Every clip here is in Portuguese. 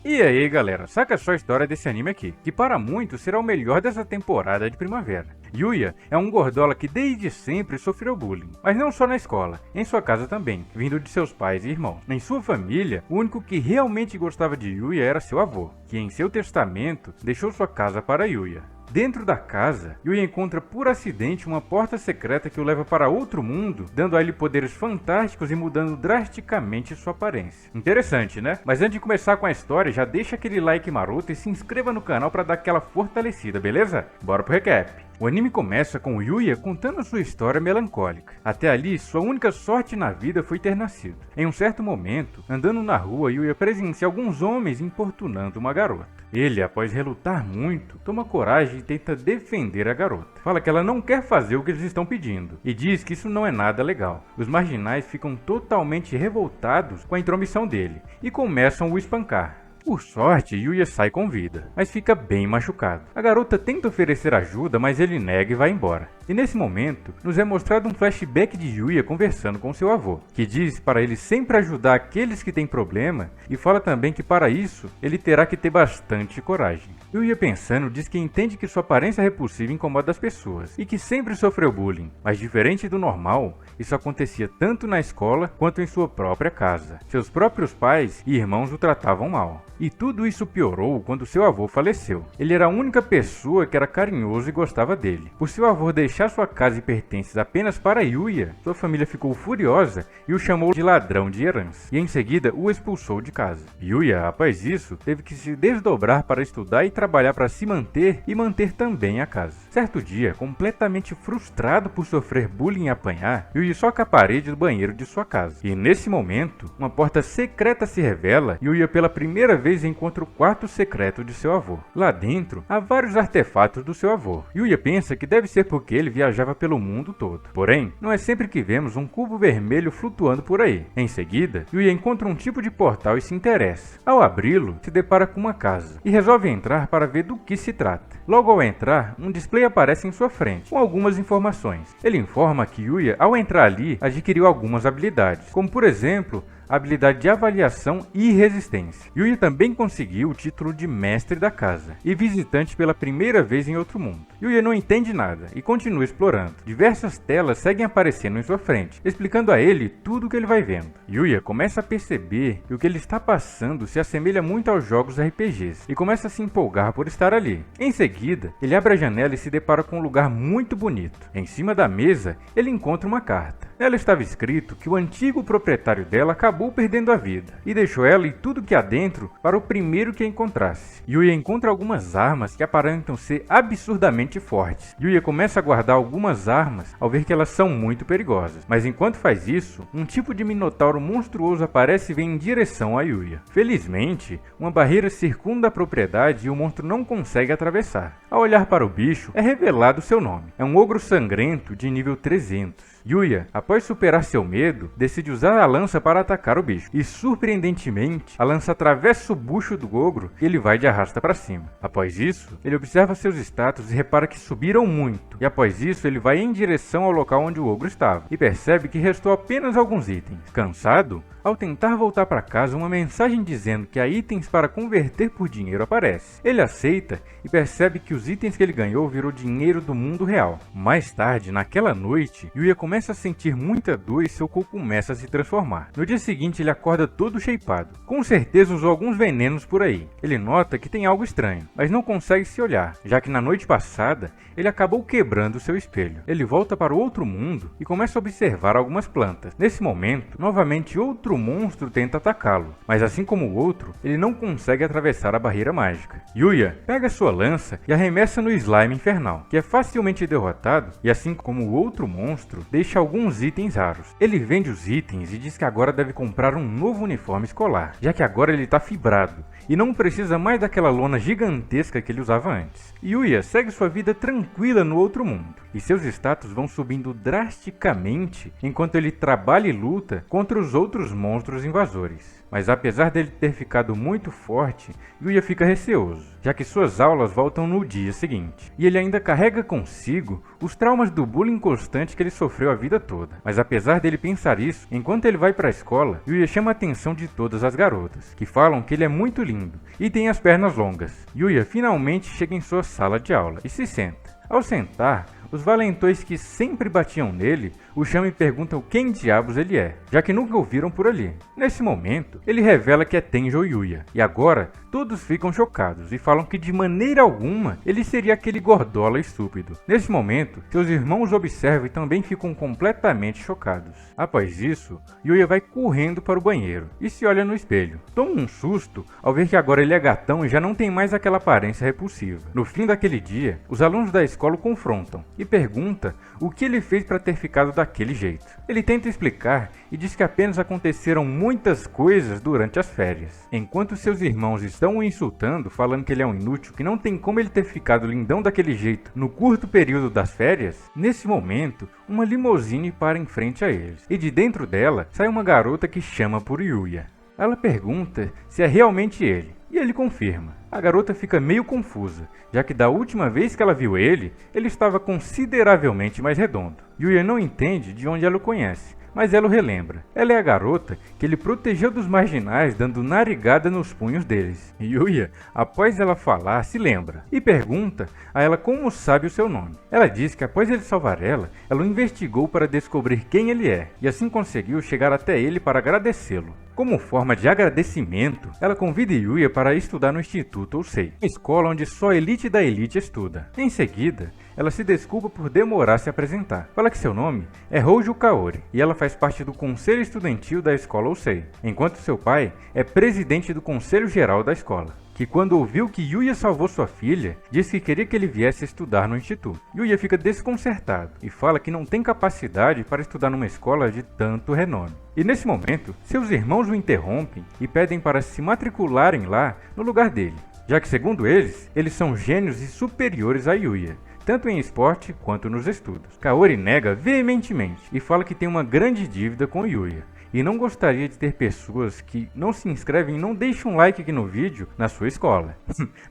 E aí galera, saca só a história desse anime aqui, que para muitos será o melhor dessa temporada de primavera. Yuya é um gordola que desde sempre sofreu bullying, mas não só na escola, em sua casa também, vindo de seus pais e irmãos. Em sua família, o único que realmente gostava de Yuya era seu avô, que em seu testamento deixou sua casa para Yuya. Dentro da casa, Yuya encontra por acidente uma porta secreta que o leva para outro mundo, dando a ele poderes fantásticos e mudando drasticamente sua aparência. Interessante, né? Mas antes de começar com a história, já deixa aquele like maroto e se inscreva no canal para dar aquela fortalecida, beleza? Bora pro recap! O anime começa com Yuya contando sua história melancólica. Até ali, sua única sorte na vida foi ter nascido. Em um certo momento, andando na rua, Yuya presencia alguns homens importunando uma garota. Ele, após relutar muito, toma coragem e tenta defender a garota. Fala que ela não quer fazer o que eles estão pedindo e diz que isso não é nada legal. Os marginais ficam totalmente revoltados com a intromissão dele e começam a o espancar. Por sorte, Yuya sai com vida, mas fica bem machucado. A garota tenta oferecer ajuda, mas ele nega e vai embora. E nesse momento, nos é mostrado um flashback de Yuya conversando com seu avô, que diz para ele sempre ajudar aqueles que têm problema e fala também que para isso, ele terá que ter bastante coragem. Yuya pensando diz que entende que sua aparência repulsiva incomoda as pessoas e que sempre sofreu bullying, mas diferente do normal, isso acontecia tanto na escola quanto em sua própria casa. Seus próprios pais e irmãos o tratavam mal. E tudo isso piorou quando seu avô faleceu. Ele era a única pessoa que era carinhoso e gostava dele. Por seu avô deixar sua casa e pertences apenas para Yuya, sua família ficou furiosa e o chamou de ladrão de herança. E em seguida o expulsou de casa. Yuya, após isso, teve que se desdobrar para estudar e trabalhar para se manter e manter também a casa. Certo dia, completamente frustrado por sofrer bullying e apanhar, Yuya soca a parede do banheiro de sua casa. E nesse momento, uma porta secreta se revela e Yuya pela primeira vez encontra o quarto secreto de seu avô. Lá dentro, há vários artefatos do seu avô. Yuya pensa que deve ser porque ele viajava pelo mundo todo. Porém, não é sempre que vemos um cubo vermelho flutuando por aí. Em seguida, Yuya encontra um tipo de portal e se interessa. Ao abri-lo, se depara com uma casa e resolve entrar para ver do que se trata. Logo ao entrar, um display aparece em sua frente, com algumas informações. Ele informa que Yuya, ao entrar ali, adquiriu algumas habilidades, como por exemplo, a habilidade de avaliação e resistência. Yuya também conseguiu o título de mestre da casa e visitante pela primeira vez em outro mundo. Yuya não entende nada e continua explorando. Diversas telas seguem aparecendo em sua frente, explicando a ele tudo o que ele vai vendo. Yuya começa a perceber que o que ele está passando se assemelha muito aos jogos RPGs e começa a se empolgar por estar ali. Em seguida, ele abre a janela e se depara com um lugar muito bonito. Em cima da mesa, ele encontra uma carta. Nela estava escrito que o antigo proprietário dela acabou perdendo a vida e deixou ela e tudo que há dentro para o primeiro que a encontrasse. Yuya encontra algumas armas que aparentam ser absurdamente fortes. Yuya começa a guardar algumas armas ao ver que elas são muito perigosas, mas enquanto faz isso, um tipo de minotauro monstruoso aparece e vem em direção a Yuya. Felizmente, uma barreira circunda a propriedade e o monstro não consegue atravessar. Ao olhar para o bicho, é revelado seu nome. É um ogro sangrento de nível 300. Yuya, após superar seu medo, decide usar a lança para atacar o bicho. E surpreendentemente, a lança atravessa o bucho do ogro e ele vai de arrasta para cima. Após isso, ele observa seus status e repara que subiram muito. E após isso, ele vai em direção ao local onde o ogro estava e percebe que restou apenas alguns itens. Cansado, ao tentar voltar para casa, uma mensagem dizendo que há itens para converter por dinheiro aparece. Ele aceita e percebe que os itens que ele ganhou virou dinheiro do mundo real. Mais tarde, naquela noite, Yuya começa a sentir muita dor e seu corpo começa a se transformar. No dia seguinte, ele acorda todo shapeado. Com certeza usou alguns venenos por aí. Ele nota que tem algo estranho, mas não consegue se olhar, já que na noite passada, ele acabou quebrando seu espelho. Ele volta para o outro mundo e começa a observar algumas plantas. Nesse momento, novamente outro monstro tenta atacá-lo, mas assim como o outro, ele não consegue atravessar a barreira mágica. Yuya pega sua lança e arremessa no slime infernal, que é facilmente derrotado e assim como o outro monstro, deixa alguns itens raros. Ele vende os itens e diz que agora deve comprar um novo uniforme escolar, já que agora ele está fibrado e não precisa mais daquela lona gigantesca que ele usava antes. Yuya segue sua vida tranquila no outro mundo, e seus status vão subindo drasticamente enquanto ele trabalha e luta contra os outros monstros invasores. Mas apesar dele ter ficado muito forte, Yuya fica receoso, já que suas aulas voltam no dia seguinte. E ele ainda carrega consigo os traumas do bullying constante que ele sofreu a vida toda. Mas apesar dele pensar isso, enquanto ele vai para a escola, Yuya chama a atenção de todas as garotas, que falam que ele é muito lindo e tem as pernas longas. Yuya finalmente chega em sua sala de aula e se senta. Ao sentar, os valentões que sempre batiam nele o chamam e perguntam quem diabos ele é, já que nunca o viram por ali. Nesse momento, ele revela que é Tenjo Yuya, e agora todos ficam chocados e falam que de maneira alguma ele seria aquele gordola estúpido. Nesse momento, seus irmãos observam e também ficam completamente chocados. Após isso, Yuya vai correndo para o banheiro e se olha no espelho. Toma um susto ao ver que agora ele é gatão e já não tem mais aquela aparência repulsiva. No fim daquele dia, os alunos da escola o confrontam e pergunta o que ele fez para ter ficado daquele jeito. Ele tenta explicar e diz que apenas aconteceram muitas coisas durante as férias. Enquanto seus irmãos estão o insultando, falando que ele é um inútil, que não tem como ele ter ficado lindão daquele jeito no curto período das férias, nesse momento, uma limusine para em frente a eles. E de dentro dela, sai uma garota que chama por Yuya. Ela pergunta se é realmente ele, e ele confirma. A garota fica meio confusa, já que da última vez que ela viu ele estava consideravelmente mais redondo. Yuya não entende de onde ela o conhece, mas ela o relembra. Ela é a garota que ele protegeu dos marginais dando narigada nos punhos deles. Yuya, após ela falar, se lembra e pergunta a ela como sabe o seu nome. Ela diz que após ele salvar ela o investigou para descobrir quem ele é e assim conseguiu chegar até ele para agradecê-lo. Como forma de agradecimento, ela convida Yuya para estudar no Instituto Ousei, uma escola onde só a elite da elite estuda. Em seguida, ela se desculpa por demorar a se apresentar. Fala que seu nome é Hojo Kaori e ela faz parte do conselho estudantil da escola Ousei, enquanto seu pai é presidente do conselho geral da escola, que quando ouviu que Yuya salvou sua filha, disse que queria que ele viesse estudar no instituto. Yuya fica desconcertado e fala que não tem capacidade para estudar numa escola de tanto renome. E nesse momento, seus irmãos o interrompem e pedem para se matricularem lá no lugar dele, já que segundo eles são gênios e superiores a Yuya, tanto em esporte quanto nos estudos. Kaori nega veementemente e fala que tem uma grande dívida com Yuya e não gostaria de ter pessoas que não se inscrevem e não deixam um like aqui no vídeo na sua escola.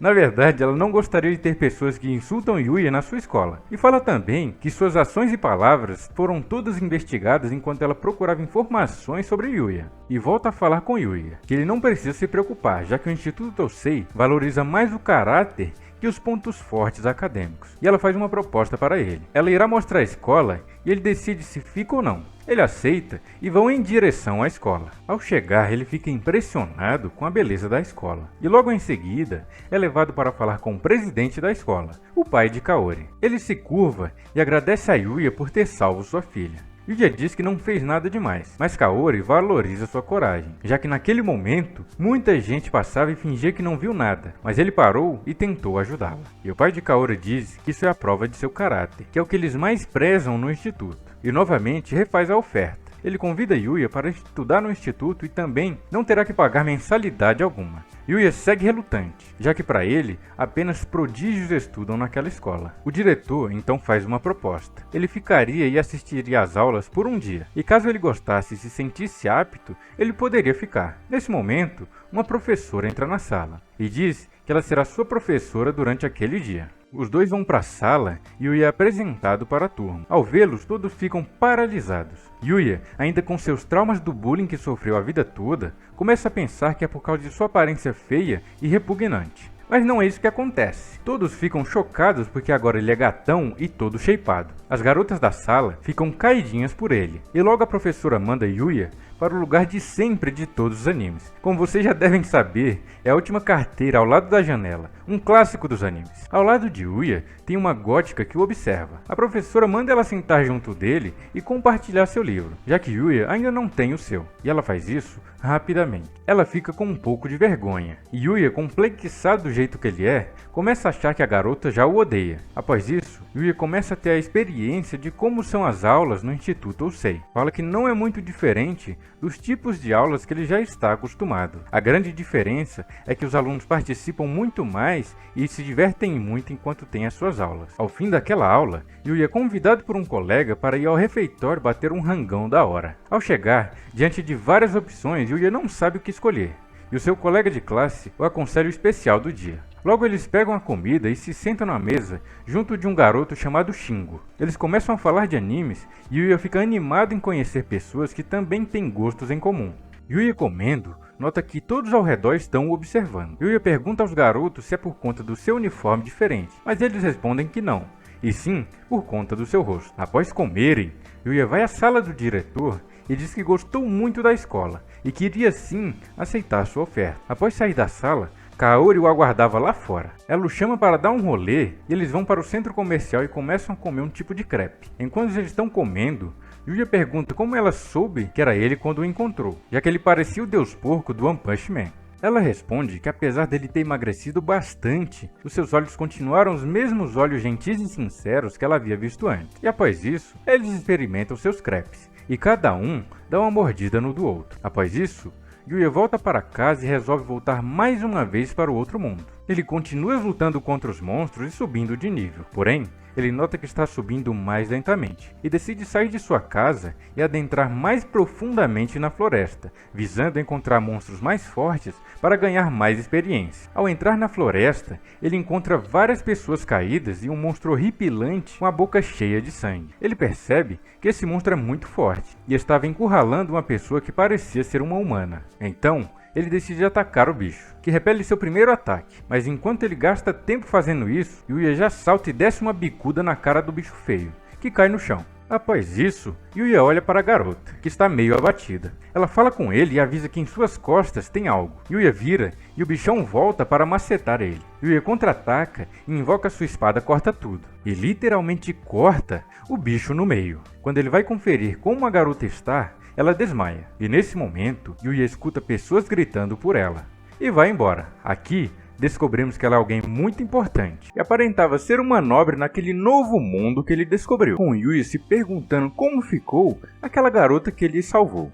Na verdade, ela não gostaria de ter pessoas que insultam Yuya na sua escola. E fala também que suas ações e palavras foram todas investigadas enquanto ela procurava informações sobre Yuya. E volta a falar com Yuya que ele não precisa se preocupar, já que o Instituto Tousei valoriza mais o caráter que os pontos fortes acadêmicos. E ela faz uma proposta para ele. Ela irá mostrar a escola e ele decide se fica ou não. Ele aceita e vão em direção à escola. Ao chegar, ele fica impressionado com a beleza da escola. E logo em seguida, é levado para falar com o presidente da escola, o pai de Kaori. Ele se curva e agradece a Yuya por ter salvo sua filha. Yuya diz que não fez nada demais, mas Kaori valoriza sua coragem, já que naquele momento, muita gente passava e fingia que não viu nada, mas ele parou e tentou ajudá-la. E o pai de Kaori diz que isso é a prova de seu caráter, que é o que eles mais prezam no instituto, e novamente refaz a oferta. Ele convida Yuya para estudar no instituto e também não terá que pagar mensalidade alguma. Yuya segue relutante, já que para ele apenas prodígios estudam naquela escola. O diretor então faz uma proposta. Ele ficaria e assistiria às aulas por um dia, e caso ele gostasse e se sentisse apto, ele poderia ficar. Nesse momento, uma professora entra na sala e diz que ela será sua professora durante aquele dia. Os dois vão para a sala e Yuya é apresentado para a turma. Ao vê-los, todos ficam paralisados. Yuya, ainda com seus traumas do bullying que sofreu a vida toda, começa a pensar que é por causa de sua aparência feia e repugnante. Mas não é isso que acontece. Todos ficam chocados porque agora ele é gatão e todo shapeado. As garotas da sala ficam caidinhas por ele. E logo a professora manda Yuya para o lugar de sempre de todos os animes. Como vocês já devem saber, é a última carteira ao lado da janela, um clássico dos animes. Ao lado de Yuya tem uma gótica que o observa. A professora manda ela sentar junto dele e compartilhar seu livro, já que Yuya ainda não tem o seu. E ela faz isso rapidamente. Ela fica com um pouco de vergonha. E Yuya, complexado do jeito que ele é, começa a achar que a garota já o odeia. Após isso, Yuya começa a ter a experiência de como são as aulas no Instituto Ousei. Fala que não é muito diferente dos tipos de aulas que ele já está acostumado. A grande diferença é que os alunos participam muito mais e se divertem muito enquanto têm as suas aulas. Ao fim daquela aula, Yuya é convidado por um colega para ir ao refeitório bater um rangão da hora. Ao chegar, diante de várias opções, Yuya não sabe o que escolher. E o seu colega de classe o aconselha o especial do dia. Logo eles pegam a comida e se sentam na mesa junto de um garoto chamado Shingo. Eles começam a falar de animes e Yuya fica animado em conhecer pessoas que também têm gostos em comum. Yuya comendo, nota que todos ao redor estão o observando. Yuya pergunta aos garotos se é por conta do seu uniforme diferente, mas eles respondem que não, e sim por conta do seu rosto. Após comerem, Yuya vai à sala do diretor e diz que gostou muito da escola e queria sim aceitar sua oferta. Após sair da sala, Kaori o aguardava lá fora. Ela o chama para dar um rolê e eles vão para o centro comercial e começam a comer um tipo de crepe. Enquanto eles estão comendo, Yuya pergunta como ela soube que era ele quando o encontrou, já que ele parecia o deus porco do One Punch Man. Ela responde que apesar dele ter emagrecido bastante, os seus olhos continuaram os mesmos olhos gentis e sinceros que ela havia visto antes. E após isso, eles experimentam seus crepes, e cada um dá uma mordida no do outro. Após isso, Yuya volta para casa e resolve voltar mais uma vez para o outro mundo. Ele continua lutando contra os monstros e subindo de nível, porém, ele nota que está subindo mais lentamente e decide sair de sua casa e adentrar mais profundamente na floresta, visando encontrar monstros mais fortes para ganhar mais experiência. Ao entrar na floresta, ele encontra várias pessoas caídas e um monstro horripilante com a boca cheia de sangue. Ele percebe que esse monstro é muito forte e estava encurralando uma pessoa que parecia ser uma humana. Então, ele decide atacar o bicho, que repele seu primeiro ataque, mas enquanto ele gasta tempo fazendo isso, Yuya já salta e desce uma bicuda na cara do bicho feio, que cai no chão. Após isso, Yuya olha para a garota, que está meio abatida. Ela fala com ele e avisa que em suas costas tem algo. Yuya vira e o bichão volta para macetar ele. Yuya contra-ataca e invoca sua espada corta tudo, e literalmente corta o bicho no meio. Quando ele vai conferir como a garota está, ela desmaia, e nesse momento, Yuya escuta pessoas gritando por ela, e vai embora. Aqui, descobrimos que ela é alguém muito importante, e aparentava ser uma nobre naquele novo mundo que ele descobriu, com Yuya se perguntando como ficou aquela garota que ele salvou.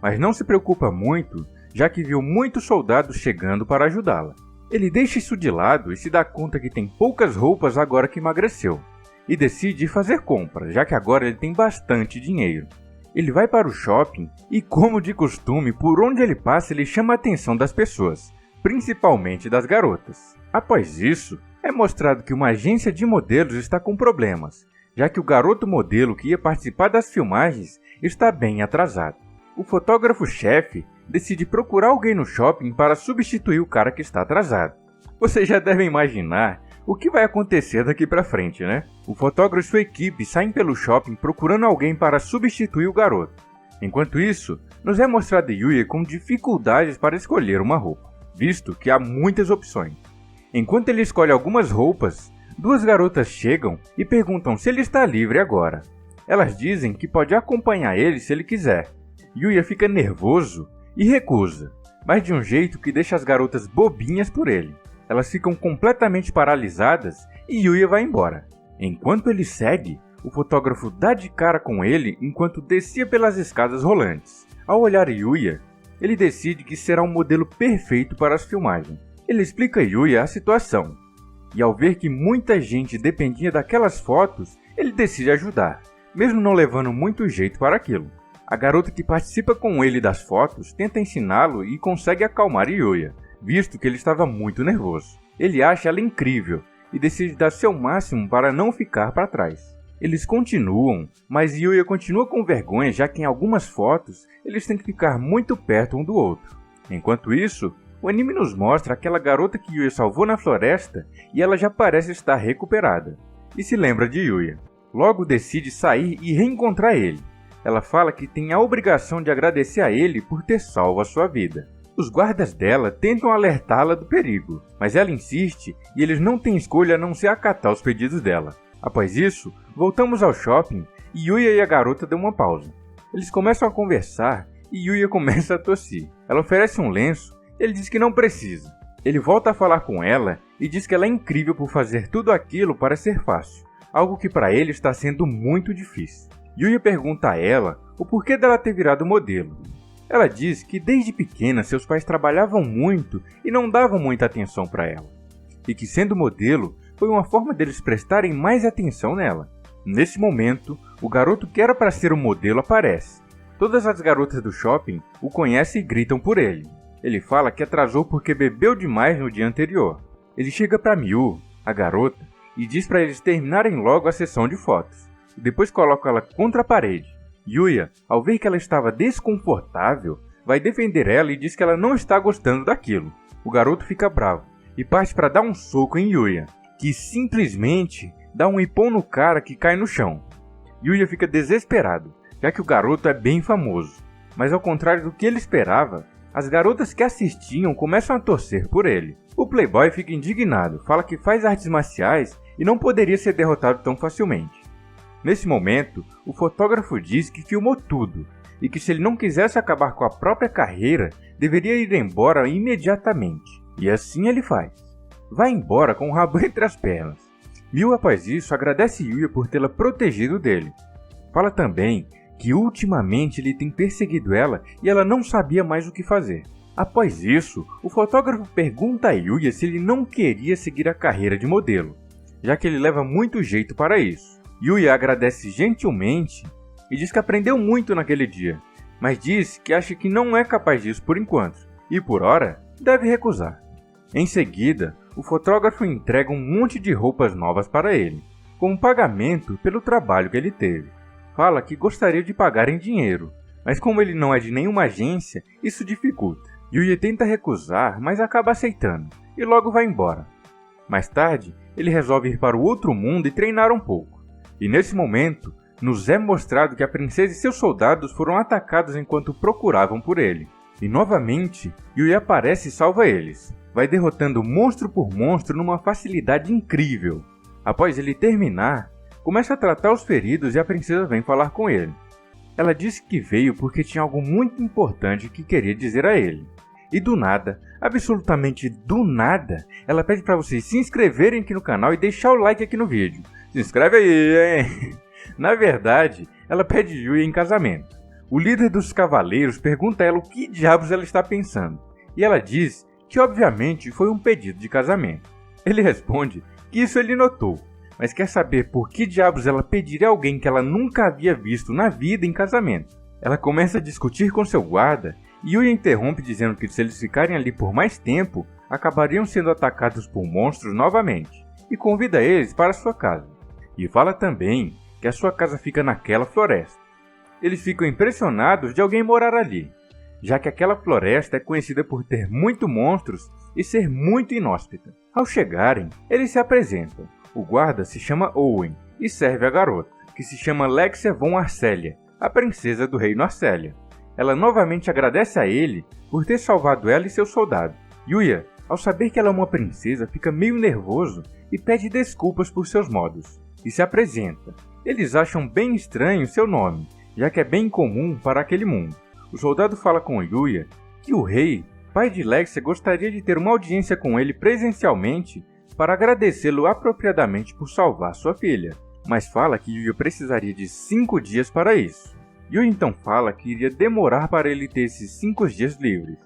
Mas não se preocupa muito, já que viu muitos soldados chegando para ajudá-la. Ele deixa isso de lado e se dá conta que tem poucas roupas agora que emagreceu, e decide fazer compras, já que agora ele tem bastante dinheiro. Ele vai para o shopping e, como de costume, por onde ele passa ele chama a atenção das pessoas, principalmente das garotas. Após isso, é mostrado que uma agência de modelos está com problemas, já que o garoto modelo que ia participar das filmagens está bem atrasado. O fotógrafo-chefe decide procurar alguém no shopping para substituir o cara que está atrasado. Vocês já devem imaginar o que vai acontecer daqui pra frente, né? O fotógrafo e sua equipe saem pelo shopping procurando alguém para substituir o garoto. Enquanto isso, nos é mostrado Yuya com dificuldades para escolher uma roupa, visto que há muitas opções. Enquanto ele escolhe algumas roupas, duas garotas chegam e perguntam se ele está livre agora. Elas dizem que pode acompanhar ele se ele quiser. Yuya fica nervoso e recusa, mas de um jeito que deixa as garotas bobinhas por ele. Elas ficam completamente paralisadas e Yuya vai embora. Enquanto ele segue, o fotógrafo dá de cara com ele enquanto descia pelas escadas rolantes. Ao olhar Yuya, ele decide que será um modelo perfeito para as filmagens. Ele explica a Yuya a situação, e ao ver que muita gente dependia daquelas fotos, ele decide ajudar, mesmo não levando muito jeito para aquilo. A garota que participa com ele das fotos tenta ensiná-lo e consegue acalmar Yuya, visto que ele estava muito nervoso. Ele acha ela incrível e decide dar seu máximo para não ficar para trás. Eles continuam, mas Yuya continua com vergonha, já que em algumas fotos eles têm que ficar muito perto um do outro. Enquanto isso, o anime nos mostra aquela garota que Yuya salvou na floresta e ela já parece estar recuperada, e se lembra de Yuya. Logo decide sair e reencontrar ele. Ela fala que tem a obrigação de agradecer a ele por ter salvo a sua vida. Os guardas dela tentam alertá-la do perigo, mas ela insiste e eles não têm escolha a não ser acatar os pedidos dela. Após isso, voltamos ao shopping e Yuya e a garota dão uma pausa. Eles começam a conversar e Yuya começa a tossir. Ela oferece um lenço e ele diz que não precisa. Ele volta a falar com ela e diz que ela é incrível por fazer tudo aquilo para ser fácil, algo que para ele está sendo muito difícil. Yuya pergunta a ela o porquê dela ter virado modelo. Ela diz que desde pequena seus pais trabalhavam muito e não davam muita atenção para ela, e que sendo modelo foi uma forma deles prestarem mais atenção nela. Nesse momento, o garoto que era para ser um modelo aparece. Todas as garotas do shopping o conhecem e gritam por ele. Ele fala que atrasou porque bebeu demais no dia anterior. Ele chega para Miu, a garota, e diz para eles terminarem logo a sessão de fotos. E depois coloca ela contra a parede. Yuya, ao ver que ela estava desconfortável, vai defender ela e diz que ela não está gostando daquilo. O garoto fica bravo e parte para dar um soco em Yuya, que simplesmente dá um ipom no cara que cai no chão. Yuya fica desesperado, já que o garoto é bem famoso. Mas ao contrário do que ele esperava, as garotas que assistiam começam a torcer por ele. O playboy fica indignado, fala que faz artes marciais e não poderia ser derrotado tão facilmente. Nesse momento, o fotógrafo diz que filmou tudo e que se ele não quisesse acabar com a própria carreira, deveria ir embora imediatamente. E assim ele faz. Vai embora com o rabo entre as pernas. Miu, após isso, agradece Yuya por tê-la protegido dele. Fala também que ultimamente ele tem perseguido ela e ela não sabia mais o que fazer. Após isso, o fotógrafo pergunta a Yuya se ele não queria seguir a carreira de modelo, já que ele leva muito jeito para isso. Yuya agradece gentilmente e diz que aprendeu muito naquele dia, mas diz que acha que não é capaz disso por enquanto, e por hora deve recusar. Em seguida, o fotógrafo entrega um monte de roupas novas para ele, como pagamento pelo trabalho que ele teve. Fala que gostaria de pagar em dinheiro, mas como ele não é de nenhuma agência, isso dificulta. Yuya tenta recusar, mas acaba aceitando, e logo vai embora. Mais tarde, ele resolve ir para o outro mundo e treinar um pouco. E nesse momento, nos é mostrado que a princesa e seus soldados foram atacados enquanto procuravam por ele. E novamente, Yuya aparece e salva eles. Vai derrotando monstro por monstro numa facilidade incrível. Após ele terminar, começa a tratar os feridos e a princesa vem falar com ele. Ela disse que veio porque tinha algo muito importante que queria dizer a ele. E do nada, absolutamente do nada, ela pede para vocês se inscreverem aqui no canal e deixar o like aqui no vídeo. Se inscreve aí, hein? Na verdade, ela pede Yuya em casamento. O líder dos cavaleiros pergunta a ela o que diabos ela está pensando. E ela diz que obviamente foi um pedido de casamento. Ele responde que isso ele notou, mas quer saber por que diabos ela pediria alguém que ela nunca havia visto na vida em casamento. Ela começa a discutir com seu guarda e Yuya interrompe dizendo que se eles ficarem ali por mais tempo, acabariam sendo atacados por monstros novamente, e convida eles para sua casa. E fala também que a sua casa fica naquela floresta. Eles ficam impressionados de alguém morar ali, já que aquela floresta é conhecida por ter muitos monstros e ser muito inóspita. Ao chegarem, eles se apresentam. O guarda se chama Owen e serve a garota, que se chama Lexia von Arcelia, a princesa do reino Arcelia. Ela novamente agradece a ele por ter salvado ela e seu soldado. Yuya, ao saber que ela é uma princesa, fica meio nervoso e pede desculpas por seus modos, e se apresenta. Eles acham bem estranho seu nome, já que é bem comum para aquele mundo. O soldado fala com Yuya que o rei, pai de Lexia, gostaria de ter uma audiência com ele presencialmente para agradecê-lo apropriadamente por salvar sua filha, mas fala que Yuya precisaria de 5 dias para isso. Yuya então fala que iria demorar para ele ter esses 5 dias livres,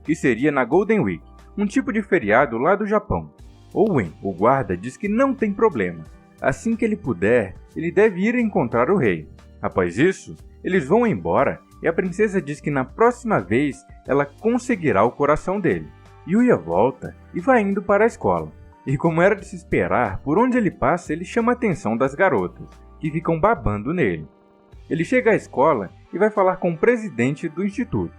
que seria na Golden Week, um tipo de feriado lá do Japão. Owen, o guarda, diz que não tem problema. Assim que ele puder, ele deve ir encontrar o rei. Após isso, eles vão embora e a princesa diz que na próxima vez ela conseguirá o coração dele. Yuya volta e vai indo para a escola. E como era de se esperar, por onde ele passa ele chama a atenção das garotas, que ficam babando nele. Ele chega à escola e vai falar com o presidente do instituto,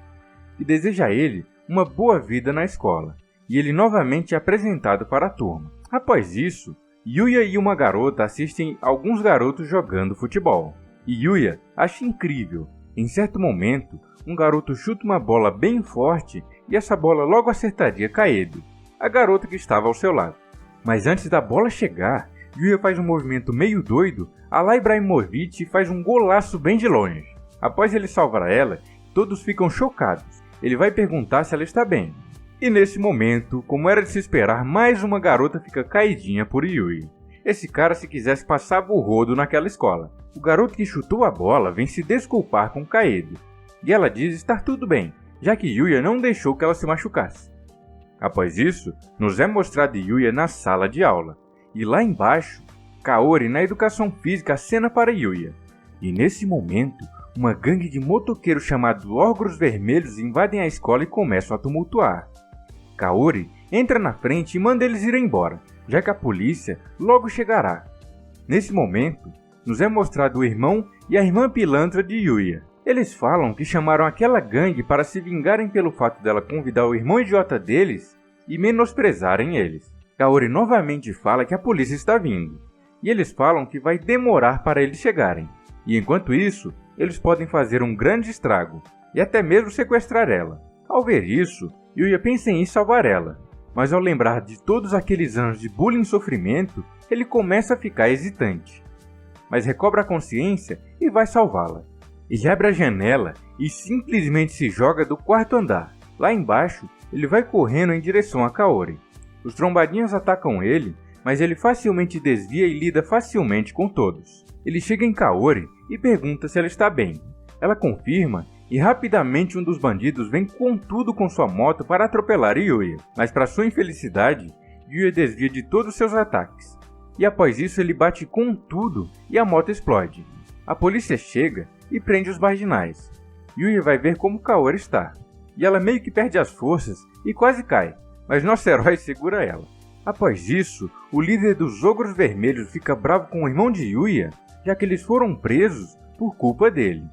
e deseja a ele uma boa vida na escola, e ele novamente é apresentado para a turma. Após isso, Yuya e uma garota assistem alguns garotos jogando futebol, e Yuya acha incrível. Em certo momento, um garoto chuta uma bola bem forte e essa bola logo acertaria Kaede, a garota que estava ao seu lado. Mas antes da bola chegar, Yuya faz um movimento meio doido a la Ibrahimovic e faz um golaço bem de longe. Após ele salvar ela, todos ficam chocados. Ele vai perguntar se ela está bem. E nesse momento, como era de se esperar, mais uma garota fica caidinha por Yuya. Esse cara se quisesse passava o rodo naquela escola. O garoto que chutou a bola vem se desculpar com Kaede. E ela diz estar tudo bem, já que Yuya não deixou que ela se machucasse. Após isso, nos é mostrado Yuya na sala de aula. E lá embaixo, Kaori na educação física acena para Yuya. E nesse momento, uma gangue de motoqueiros chamados Ogros Vermelhos invadem a escola e começam a tumultuar. Kaori entra na frente e manda eles irem embora, já que a polícia logo chegará. Nesse momento, nos é mostrado o irmão e a irmã pilantra de Yuya. Eles falam que chamaram aquela gangue para se vingarem pelo fato dela convidar o irmão idiota deles e menosprezarem eles. Kaori novamente fala que a polícia está vindo, e eles falam que vai demorar para eles chegarem. E enquanto isso, eles podem fazer um grande estrago, e até mesmo sequestrar ela. Ao ver isso, Yuya pensa em ir salvar ela, mas ao lembrar de todos aqueles anos de bullying e sofrimento, ele começa a ficar hesitante. Mas recobra a consciência e vai salvá-la. Ele abre a janela e simplesmente se joga do quarto andar. Lá embaixo, ele vai correndo em direção a Kaori. Os trombadinhos atacam ele, mas ele facilmente desvia e lida facilmente com todos. Ele chega em Kaori e pergunta se ela está bem. Ela confirma e rapidamente um dos bandidos vem com tudo com sua moto para atropelar Yuya. Mas para sua infelicidade, Yuya desvia de todos seus ataques. E após isso ele bate com tudo e a moto explode. A polícia chega e prende os marginais. Yuya vai ver como Kaori está. E ela meio que perde as forças e quase cai, mas nosso herói segura ela. Após isso, o líder dos Ogros Vermelhos fica bravo com o irmão de Yuya, já que eles foram presos por culpa dele,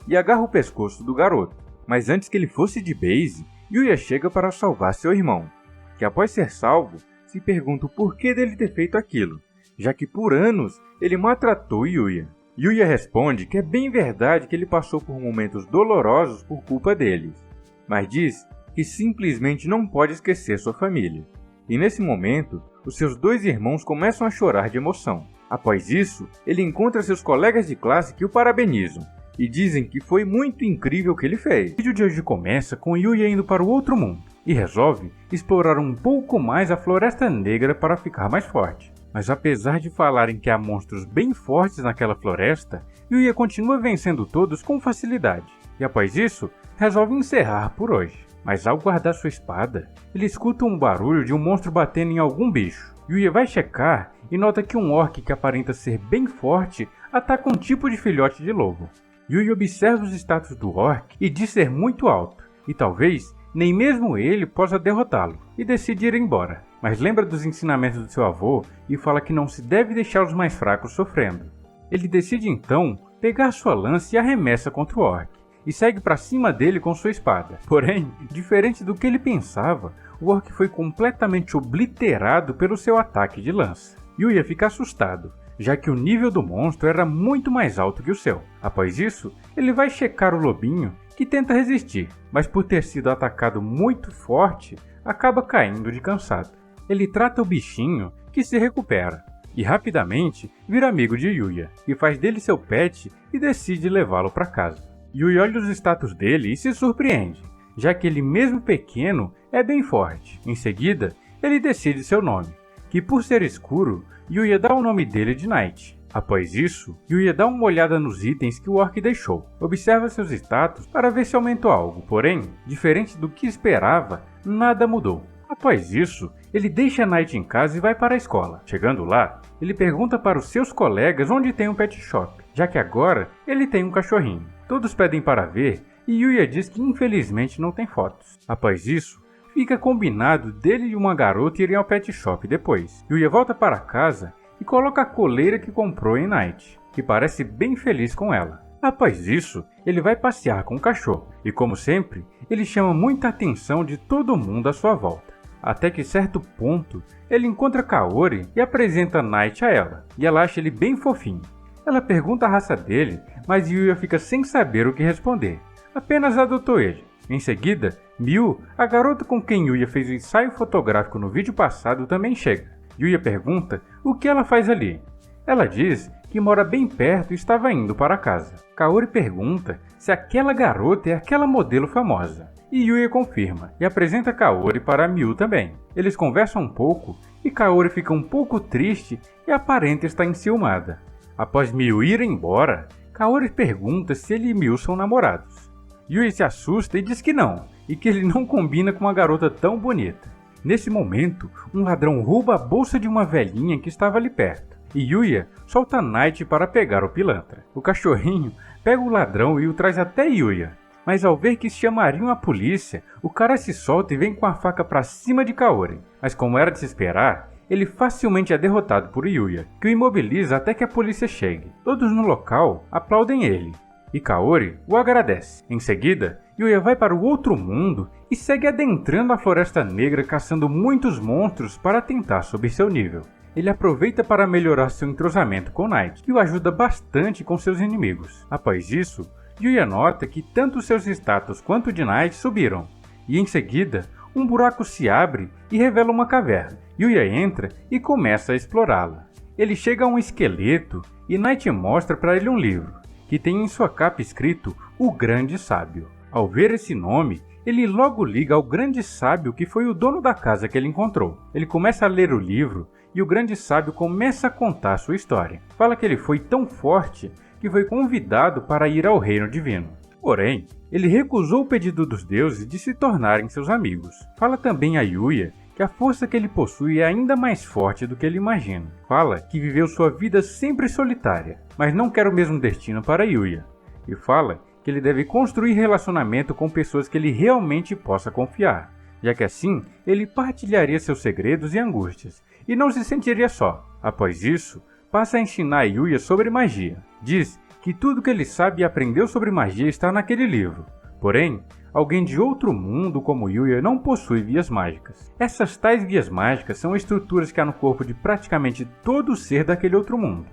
e agarra o pescoço do garoto. Mas antes que ele fosse de base, Yuya chega para salvar seu irmão, que após ser salvo, se pergunta o porquê dele ter feito aquilo, já que por anos ele maltratou Yuya. Yuya responde que é bem verdade que ele passou por momentos dolorosos por culpa deles, mas diz que simplesmente não pode esquecer sua família. E nesse momento, os seus dois irmãos começam a chorar de emoção. Após isso, ele encontra seus colegas de classe que o parabenizam e dizem que foi muito incrível o que ele fez. O vídeo de hoje começa com Yuya indo para o outro mundo e resolve explorar um pouco mais a Floresta Negra para ficar mais forte. Mas apesar de falarem que há monstros bem fortes naquela floresta, Yuya continua vencendo todos com facilidade. E após isso, resolve encerrar por hoje. Mas ao guardar sua espada, ele escuta um barulho de um monstro batendo em algum bicho. Yuya vai checar e nota que um orc que aparenta ser bem forte ataca um tipo de filhote de lobo. Yuya observa os status do orc e diz ser muito alto, e talvez nem mesmo ele possa derrotá-lo, e decide ir embora. Mas lembra dos ensinamentos do seu avô e fala que não se deve deixar os mais fracos sofrendo. Ele decide então pegar sua lança e arremessa contra o orc, e segue para cima dele com sua espada. Porém, diferente do que ele pensava, o orc foi completamente obliterado pelo seu ataque de lança. Yuya fica assustado, já que o nível do monstro era muito mais alto que o seu. Após isso, ele vai checar o lobinho, que tenta resistir, mas por ter sido atacado muito forte, acaba caindo de cansado. Ele trata o bichinho, que se recupera, e rapidamente vira amigo de Yuya, e faz dele seu pet e decide levá-lo para casa. Yuya olha os status dele e se surpreende, já que ele mesmo pequeno é bem forte. Em seguida, ele decide seu nome, que por ser escuro, Yuya dá o nome dele de Night. Após isso, Yuya dá uma olhada nos itens que o orc deixou, observa seus status para ver se aumentou algo, porém, diferente do que esperava, nada mudou. Após isso, ele deixa Night em casa e vai para a escola. Chegando lá, ele pergunta para os seus colegas onde tem um pet shop, já que agora ele tem um cachorrinho. Todos pedem para ver e Yuya diz que infelizmente não tem fotos. Após isso, fica combinado dele e uma garota irem ao pet shop depois. Yuya volta para casa e coloca a coleira que comprou em Night, que parece bem feliz com ela. Após isso, ele vai passear com o cachorro e, como sempre, ele chama muita atenção de todo mundo à sua volta. Até que certo ponto, ele encontra Kaori e apresenta Night a ela, e ela acha ele bem fofinho. Ela pergunta a raça dele, mas Yuya fica sem saber o que responder, apenas adotou ele. Em seguida, Miu, a garota com quem Yuya fez o ensaio fotográfico no vídeo passado, também chega. Yuya pergunta o que ela faz ali. Ela diz que mora bem perto e estava indo para casa. Kaori pergunta se aquela garota é aquela modelo famosa, e Yuya confirma e apresenta Kaori para Miu também. Eles conversam um pouco e Kaori fica um pouco triste e aparenta estar enciumada. Após Miu ir embora, Kaori pergunta se ele e Miu são namorados. Yuya se assusta e diz que não, e que ele não combina com uma garota tão bonita. Nesse momento, um ladrão rouba a bolsa de uma velhinha que estava ali perto, e Yuya solta Night para pegar o pilantra. O cachorrinho pega o ladrão e o traz até Yuya, mas ao ver que chamariam a polícia, o cara se solta e vem com a faca para cima de Kaori. Mas como era de se esperar, ele facilmente é derrotado por Yuya, que o imobiliza até que a polícia chegue. Todos no local aplaudem ele, e Kaori o agradece. Em seguida, Yuya vai para o outro mundo e segue adentrando a Floresta Negra caçando muitos monstros para tentar subir seu nível. Ele aproveita para melhorar seu entrosamento com Night, que o ajuda bastante com seus inimigos. Após isso, Yuya nota que tanto seus status quanto de Night subiram, e em seguida, um buraco se abre e revela uma caverna. Yuya entra e começa a explorá-la. Ele chega a um esqueleto e Night mostra para ele um livro, que tem em sua capa escrito O Grande Sábio. Ao ver esse nome, ele logo liga ao Grande Sábio que foi o dono da casa que ele encontrou. Ele começa a ler o livro e o Grande Sábio começa a contar sua história. Fala que ele foi tão forte que foi convidado para ir ao Reino Divino. Porém, ele recusou o pedido dos deuses de se tornarem seus amigos. Fala também a Yuya que a força que ele possui é ainda mais forte do que ele imagina. Fala que viveu sua vida sempre solitária, mas não quer o mesmo destino para Yuya. E fala que ele deve construir relacionamento com pessoas que ele realmente possa confiar, já que assim ele partilharia seus segredos e angústias, e não se sentiria só. Após isso, passa a ensinar a Yuya sobre magia. Diz que tudo que ele sabe e aprendeu sobre magia está naquele livro. Porém, alguém de outro mundo como Yuya não possui vias mágicas. Essas tais vias mágicas são estruturas que há no corpo de praticamente todo ser daquele outro mundo.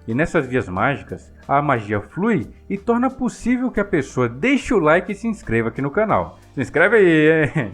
E nessas vias mágicas, a magia flui e torna possível que a pessoa deixe o like e se inscreva aqui no canal. Se inscreve aí, hein?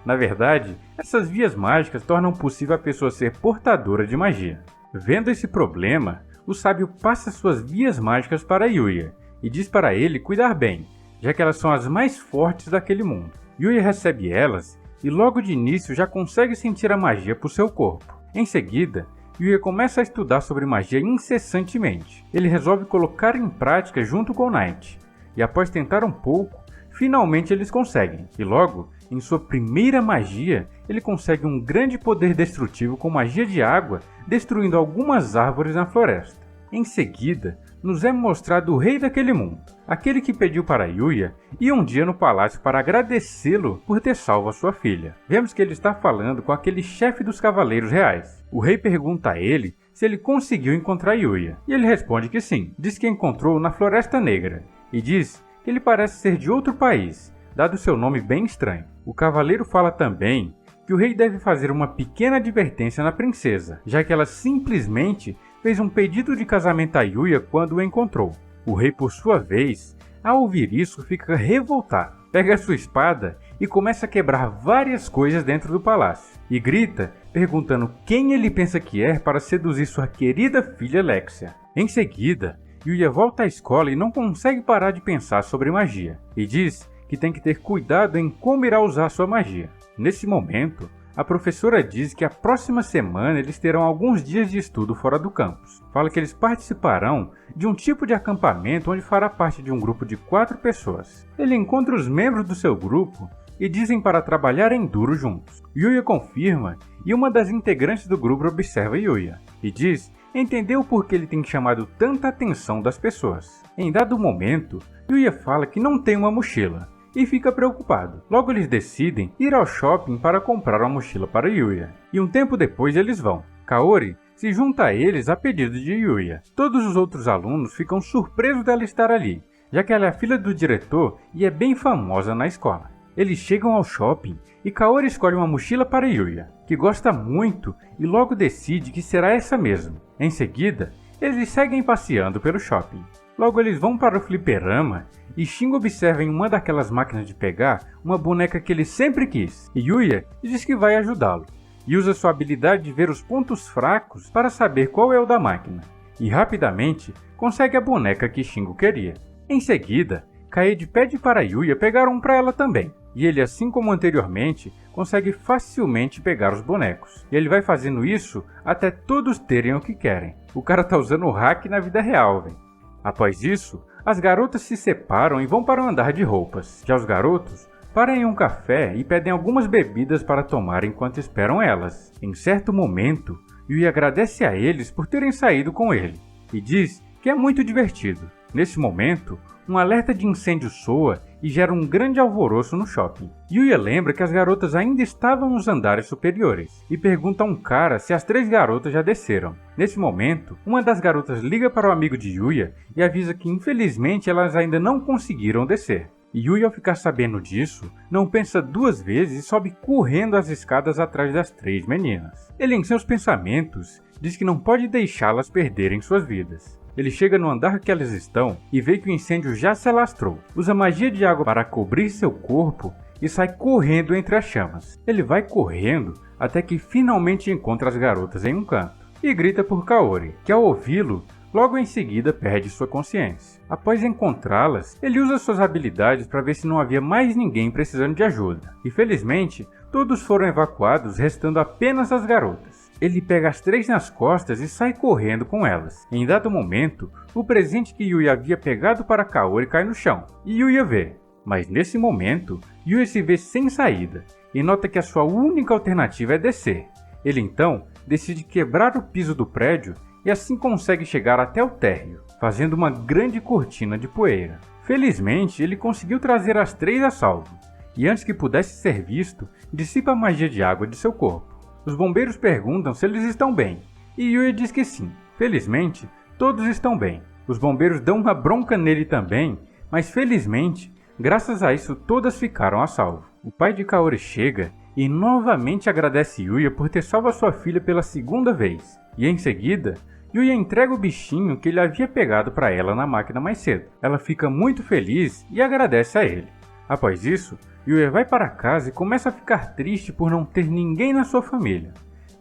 Na verdade, essas vias mágicas tornam possível a pessoa ser portadora de magia. Vendo esse problema, o sábio passa suas vias mágicas para Yuya e diz para ele cuidar bem, já que elas são as mais fortes daquele mundo. Yuya recebe elas e logo de início já consegue sentir a magia por seu corpo. Em seguida, Yuya começa a estudar sobre magia incessantemente. Ele resolve colocar em prática junto com Night, e após tentar um pouco, finalmente eles conseguem. E logo, em sua primeira magia, ele consegue um grande poder destrutivo com magia de água, destruindo algumas árvores na floresta. Em seguida, nos é mostrado o rei daquele mundo, aquele que pediu para Yuya ir um dia no palácio para agradecê-lo por ter salvo a sua filha. Vemos que ele está falando com aquele chefe dos cavaleiros reais. O rei pergunta a ele se ele conseguiu encontrar Yuya, e ele responde que sim. Diz que encontrou na Floresta Negra, e diz que ele parece ser de outro país, dado seu nome bem estranho. O cavaleiro fala também que o rei deve fazer uma pequena advertência na princesa, já que ela simplesmente fez um pedido de casamento a Yuya quando o encontrou. O rei, por sua vez, ao ouvir isso, fica revoltado. Pega sua espada e começa a quebrar várias coisas dentro do palácio. E grita, perguntando quem ele pensa que é para seduzir sua querida filha Lexia. Em seguida, Yuya volta à escola e não consegue parar de pensar sobre magia. E diz que tem que ter cuidado em como irá usar sua magia. Nesse momento, a professora diz que a próxima semana eles terão alguns dias de estudo fora do campus. Fala que eles participarão de um tipo de acampamento onde fará parte de um grupo de 4 pessoas. Ele encontra os membros do seu grupo e dizem para trabalharem duro juntos. Yuya confirma e uma das integrantes do grupo observa Yuya e diz entender o porquê ele tem chamado tanta atenção das pessoas. Em dado momento, Yuya fala que não tem uma mochila e fica preocupado. Logo eles decidem ir ao shopping para comprar uma mochila para Yuya. E um tempo depois eles vão. Kaori se junta a eles a pedido de Yuya. Todos os outros alunos ficam surpresos dela estar ali, já que ela é a filha do diretor e é bem famosa na escola. Eles chegam ao shopping e Kaori escolhe uma mochila para Yuya, que gosta muito e logo decide que será essa mesmo. Em seguida, eles seguem passeando pelo shopping. Logo eles vão para o fliperama e Shingo observa em uma daquelas máquinas de pegar uma boneca que ele sempre quis. E Yuya diz que vai ajudá-lo e usa sua habilidade de ver os pontos fracos para saber qual é o da máquina. e rapidamente consegue a boneca que Shingo queria. Em seguida, Kaede pede para Yuya pegar um para ela também, e ele, assim como anteriormente, consegue facilmente pegar os bonecos. E ele vai fazendo isso até todos terem o que querem. O cara tá usando o hack na vida real, velho. Após isso, as garotas se separam e vão para o andar de roupas. Já os garotos param em um café e pedem algumas bebidas para tomar enquanto esperam elas. Em certo momento, Yuya agradece a eles por terem saído com ele e diz que é muito divertido. Nesse momento, um alerta de incêndio soa e gera um grande alvoroço no shopping. Yuya lembra que as garotas ainda estavam nos andares superiores e pergunta a um cara se as 3 garotas já desceram. Nesse momento, uma das garotas liga para o amigo de Yuya e avisa que infelizmente elas ainda não conseguiram descer. Yuya, ao ficar sabendo disso, não pensa 2 vezes e sobe correndo as escadas atrás das 3 meninas. Ele, em seus pensamentos, diz que não pode deixá-las perderem suas vidas. Ele chega no andar que elas estão e vê que o incêndio já se alastrou. Usa magia de água para cobrir seu corpo e sai correndo entre as chamas. Ele vai correndo até que finalmente encontra as garotas em um canto e grita por Kaori, que ao ouvi-lo, logo em seguida perde sua consciência. Após encontrá-las, ele usa suas habilidades para ver se não havia mais ninguém precisando de ajuda. E felizmente, todos foram evacuados, restando apenas as garotas. Ele pega as 3 nas costas e sai correndo com elas. Em dado momento, o presente que Yuya havia pegado para Kaori cai no chão, e Yuya vê. Mas nesse momento, Yuya se vê sem saída, e nota que a sua única alternativa é descer. Ele então decide quebrar o piso do prédio e assim consegue chegar até o térreo, fazendo uma grande cortina de poeira. Felizmente, ele conseguiu trazer as 3 a salvo, e antes que pudesse ser visto, dissipa a magia de água de seu corpo. Os bombeiros perguntam se eles estão bem, e Yuya diz que sim. Felizmente, todos estão bem. Os bombeiros dão uma bronca nele também, mas felizmente, graças a isso todas ficaram a salvo. O pai de Kaori chega e novamente agradece Yuya por ter salvo a sua filha pela 2ª vez. E em seguida, Yuya entrega o bichinho que ele havia pegado para ela na máquina mais cedo. Ela fica muito feliz e agradece a ele. Após isso, Yuya vai para casa e começa a ficar triste por não ter ninguém na sua família.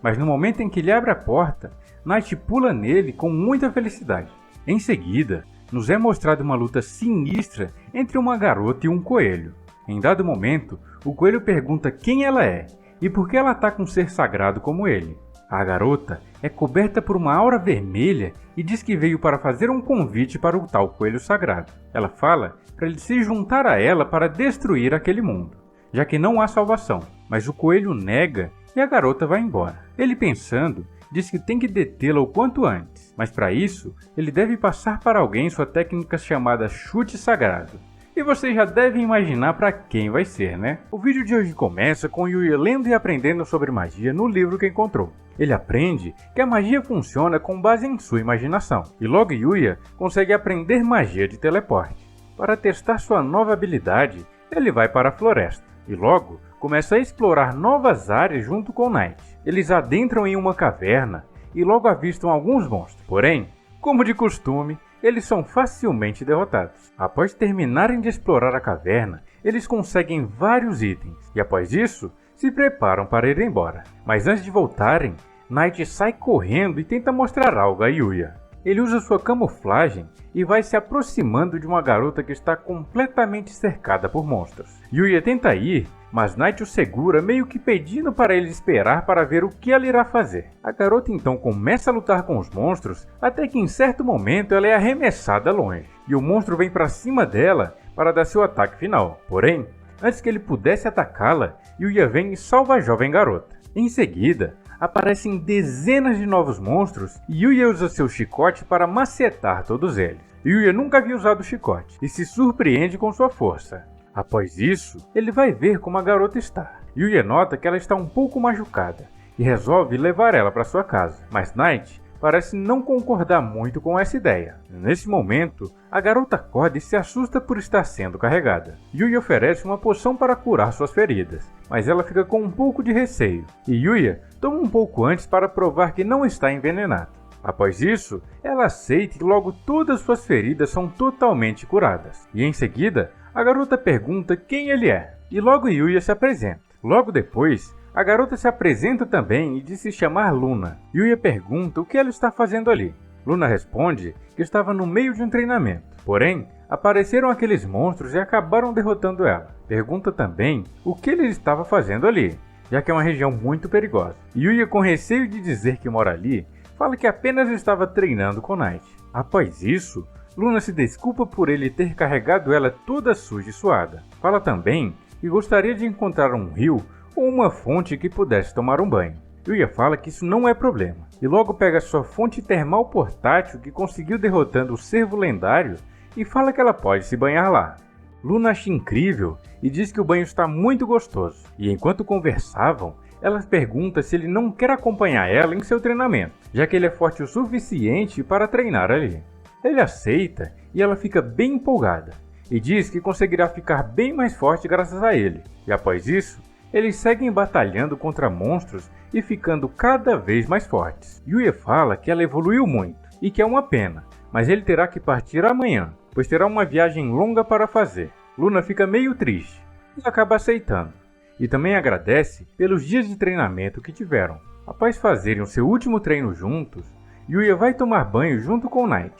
Mas no momento em que ele abre a porta, Night pula nele com muita felicidade. Em seguida, nos é mostrada uma luta sinistra entre uma garota e um coelho. Em dado momento, o coelho pergunta quem ela é e por que ela está com um ser sagrado como ele. A garota é coberta por uma aura vermelha e diz que veio para fazer um convite para o tal coelho sagrado. Ela fala para ele se juntar a ela para destruir aquele mundo, já que não há salvação. Mas o coelho nega e a garota vai embora. Ele, pensando, diz que tem que detê-la o quanto antes, mas para isso ele deve passar para alguém sua técnica chamada chute sagrado. E vocês já devem imaginar para quem vai ser, né? O vídeo de hoje começa com Yuya lendo e aprendendo sobre magia no livro que encontrou. Ele aprende que a magia funciona com base em sua imaginação, e logo Yuya consegue aprender magia de teleporte. Para testar sua nova habilidade, ele vai para a floresta, e logo começa a explorar novas áreas junto com Night. Eles adentram em uma caverna e logo avistam alguns monstros, porém, como de costume, eles são facilmente derrotados. Após terminarem de explorar a caverna, eles conseguem vários itens, e após isso, se preparam para ir embora. Mas antes de voltarem, Night sai correndo e tenta mostrar algo a Yuya. Ele usa sua camuflagem e vai se aproximando de uma garota que está completamente cercada por monstros. Yuya tenta ir, mas Night o segura, meio que pedindo para ele esperar para ver o que ela irá fazer. A garota então começa a lutar com os monstros, até que em certo momento ela é arremessada longe, e o monstro vem para cima dela para dar seu ataque final. Porém, antes que ele pudesse atacá-la, Yuya vem e salva a jovem garota. Em seguida, aparecem dezenas de novos monstros e Yuya usa seu chicote para macetar todos eles. Yuya nunca havia usado o chicote e se surpreende com sua força. Após isso, ele vai ver como a garota está. Yuya nota que ela está um pouco machucada e resolve levar ela para sua casa, mas Night parece não concordar muito com essa ideia. Nesse momento, a garota acorda e se assusta por estar sendo carregada. Yuya oferece uma poção para curar suas feridas, mas ela fica com um pouco de receio, e Yuya toma um pouco antes para provar que não está envenenada. Após isso, ela aceita e logo todas suas feridas são totalmente curadas. E em seguida, a garota pergunta quem ele é, e logo Yuya se apresenta. Logo depois, a garota se apresenta também e diz se chamar Luna. Yuya pergunta o que ela está fazendo ali, Luna responde que estava no meio de um treinamento, porém, apareceram aqueles monstros e acabaram derrotando ela. Pergunta também o que ele estava fazendo ali, já que é uma região muito perigosa. Yuya, com receio de dizer que mora ali, fala que apenas estava treinando com Knight. Após isso, Luna se desculpa por ele ter carregado ela toda suja e suada. Fala também que gostaria de encontrar um rio ou uma fonte que pudesse tomar um banho. Yuya fala que isso não é problema, e logo pega sua fonte termal portátil que conseguiu derrotando o cervo lendário e fala que ela pode se banhar lá. Luna acha incrível e diz que o banho está muito gostoso, e enquanto conversavam, ela pergunta se ele não quer acompanhar ela em seu treinamento, já que ele é forte o suficiente para treinar ali. Ele aceita e ela fica bem empolgada, e diz que conseguirá ficar bem mais forte graças a ele, e após isso, eles seguem batalhando contra monstros e ficando cada vez mais fortes. Yuya fala que ela evoluiu muito e que é uma pena, mas ele terá que partir amanhã, pois terá uma viagem longa para fazer. Luna fica meio triste, mas acaba aceitando, e também agradece pelos dias de treinamento que tiveram. Após fazerem o seu último treino juntos, Yuya vai tomar banho junto com Knight,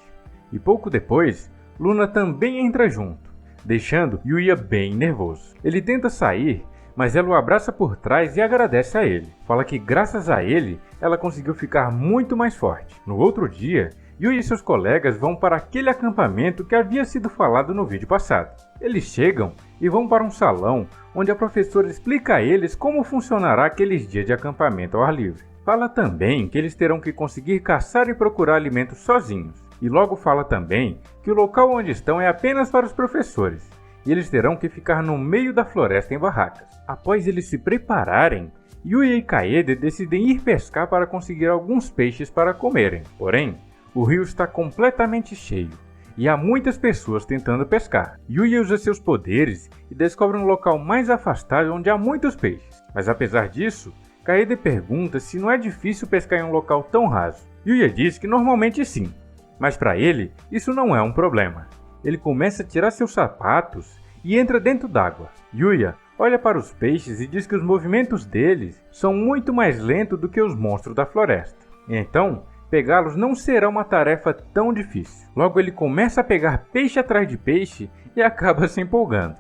e pouco depois, Luna também entra junto, deixando Yuya bem nervoso. Ele tenta sair, mas ela o abraça por trás e agradece a ele. Fala que graças a ele, ela conseguiu ficar muito mais forte. No outro dia, Yuya e seus colegas vão para aquele acampamento que havia sido falado no vídeo passado. Eles chegam e vão para um salão onde a professora explica a eles como funcionará aqueles dias de acampamento ao ar livre. Fala também que eles terão que conseguir caçar e procurar alimentos sozinhos. E logo fala também que o local onde estão é apenas para os professores, e eles terão que ficar no meio da floresta em barracas. Após eles se prepararem, Yuya e Kaede decidem ir pescar para conseguir alguns peixes para comerem. Porém, o rio está completamente cheio, e há muitas pessoas tentando pescar. Yuya usa seus poderes e descobre um local mais afastado onde há muitos peixes. Mas apesar disso, Kaede pergunta se não é difícil pescar em um local tão raso. Yuya diz que normalmente sim, mas para ele isso não é um problema. Ele começa a tirar seus sapatos e entra dentro d'água. Yuya olha para os peixes e diz que os movimentos deles são muito mais lentos do que os monstros da floresta. Então, pegá-los não será uma tarefa tão difícil. Logo ele começa a pegar peixe atrás de peixe e acaba se empolgando.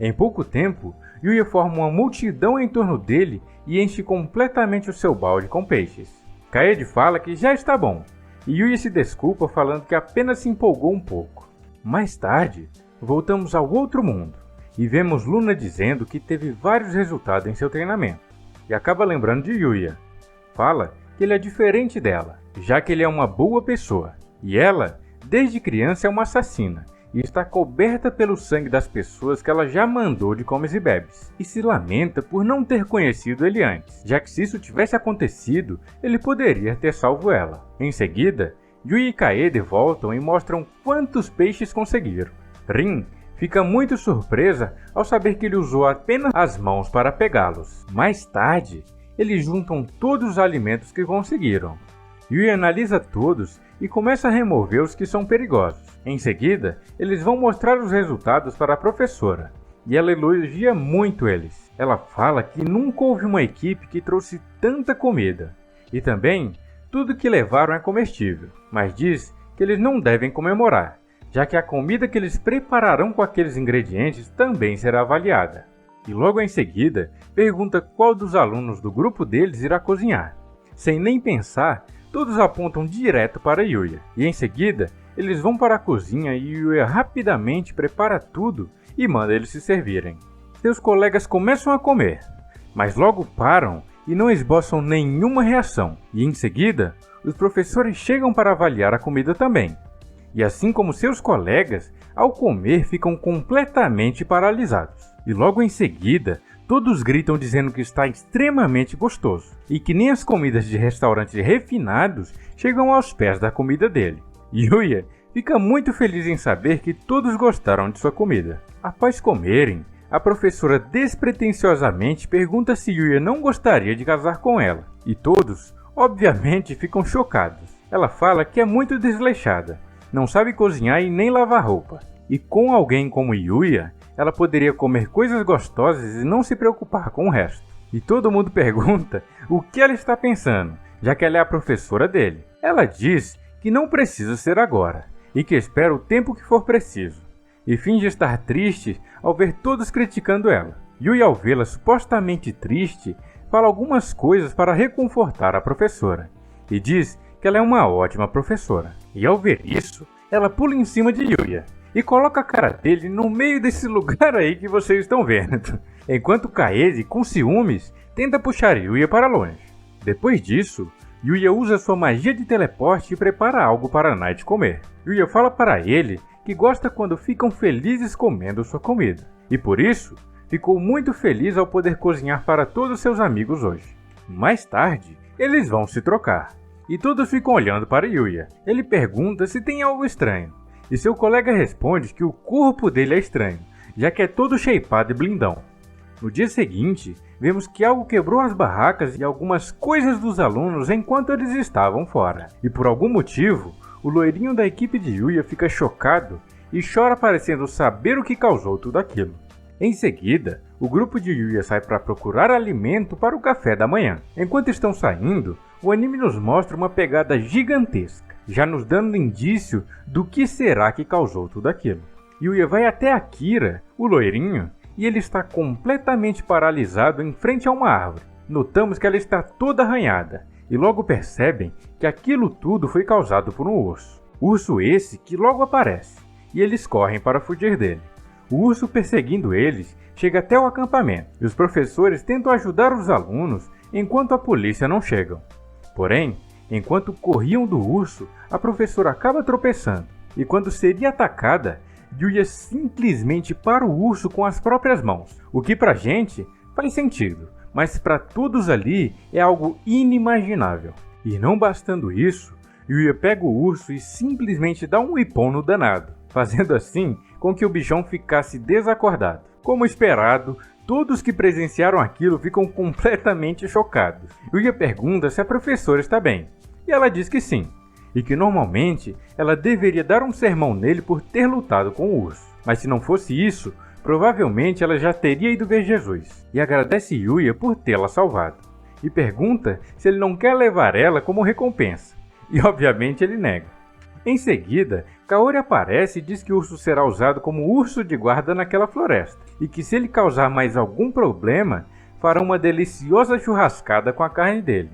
Em pouco tempo, Yuya forma uma multidão em torno dele e enche completamente o seu balde com peixes. Kaede fala que já está bom, e Yuya se desculpa falando que apenas se empolgou um pouco. Mais tarde, voltamos ao outro mundo e vemos Luna dizendo que teve vários resultados em seu treinamento e acaba lembrando de Yuya. Fala que ele é diferente dela, já que ele é uma boa pessoa e ela, desde criança, é uma assassina e está coberta pelo sangue das pessoas que ela já mandou de comes e bebes, e se lamenta por não ter conhecido ele antes, já que se isso tivesse acontecido, ele poderia ter salvo ela. Em seguida, Yuya e Kaede voltam e mostram quantos peixes conseguiram. Rin fica muito surpresa ao saber que ele usou apenas as mãos para pegá-los. Mais tarde, eles juntam todos os alimentos que conseguiram. Yuya analisa todos e começa a remover os que são perigosos. Em seguida, eles vão mostrar os resultados para a professora, e ela elogia muito eles. Ela fala que nunca houve uma equipe que trouxe tanta comida, e também tudo que levaram é comestível, mas diz que eles não devem comemorar, já que a comida que eles prepararão com aqueles ingredientes também será avaliada. E logo em seguida, pergunta qual dos alunos do grupo deles irá cozinhar. Sem nem pensar, todos apontam direto para Yuya, e em seguida, eles vão para a cozinha e Yuya rapidamente prepara tudo e manda eles se servirem. Seus colegas começam a comer, mas logo param e não esboçam nenhuma reação, e em seguida, os professores chegam para avaliar a comida também. E assim como seus colegas, ao comer ficam completamente paralisados. E logo em seguida, todos gritam dizendo que está extremamente gostoso, e que nem as comidas de restaurantes refinados chegam aos pés da comida dele. Yuya fica muito feliz em saber que todos gostaram de sua comida. Após comerem, a professora despretensiosamente pergunta se Yuya não gostaria de casar com ela, e todos, obviamente, ficam chocados. Ela fala que é muito desleixada, não sabe cozinhar e nem lavar roupa, e com alguém como Yuya, ela poderia comer coisas gostosas e não se preocupar com o resto. E todo mundo pergunta o que ela está pensando, já que ela é a professora dele. Ela diz que não precisa ser agora e que espera o tempo que for preciso, e finge estar triste ao ver todos criticando ela. Yuya, ao vê-la supostamente triste, fala algumas coisas para reconfortar a professora e diz que ela é uma ótima professora. E ao ver isso, ela pula em cima de Yuya e coloca a cara dele no meio desse lugar aí que vocês estão vendo, enquanto Kaede, com ciúmes, tenta puxar Yuya para longe. Depois disso, Yuya usa sua magia de teleporte e prepara algo para Night comer. Yuya fala para ele que gosta quando ficam felizes comendo sua comida, e por isso ficou muito feliz ao poder cozinhar para todos seus amigos hoje. Mais tarde, eles vão se trocar, e todos ficam olhando para Yuya. Ele pergunta se tem algo estranho, e seu colega responde que o corpo dele é estranho, já que é todo shapeado e blindão. No dia seguinte, vemos que algo quebrou as barracas e algumas coisas dos alunos enquanto eles estavam fora. E por algum motivo, o loirinho da equipe de Yuya fica chocado e chora parecendo saber o que causou tudo aquilo. Em seguida, o grupo de Yuya sai para procurar alimento para o café da manhã. Enquanto estão saindo, o anime nos mostra uma pegada gigantesca, já nos dando indício do que será que causou tudo aquilo. Yuya vai até Akira, o loirinho, e ele está completamente paralisado em frente a uma árvore. Notamos que ela está toda arranhada, e logo percebem que aquilo tudo foi causado por um urso. Urso esse que logo aparece, e eles correm para fugir dele. O urso, perseguindo eles, chega até o acampamento, e os professores tentam ajudar os alunos enquanto a polícia não chega. Porém, enquanto corriam do urso, a professora acaba tropeçando, e quando seria atacada, Yuya simplesmente para o urso com as próprias mãos, o que pra gente faz sentido, mas para todos ali é algo inimaginável. E não bastando isso, Yuya pega o urso e simplesmente dá um ipom no danado, fazendo assim com que o bichão ficasse desacordado. Como esperado, todos que presenciaram aquilo ficam completamente chocados. Yuya pergunta se a professora está bem, e ela diz que sim, e que normalmente ela deveria dar um sermão nele por ter lutado com o urso. Mas se não fosse isso, provavelmente ela já teria ido ver Jesus, e agradece Yuya por tê-la salvado, e pergunta se ele não quer levar ela como recompensa, e obviamente ele nega. Em seguida, Kaori aparece e diz que o urso será usado como urso de guarda naquela floresta, e que se ele causar mais algum problema, fará uma deliciosa churrascada com a carne dele.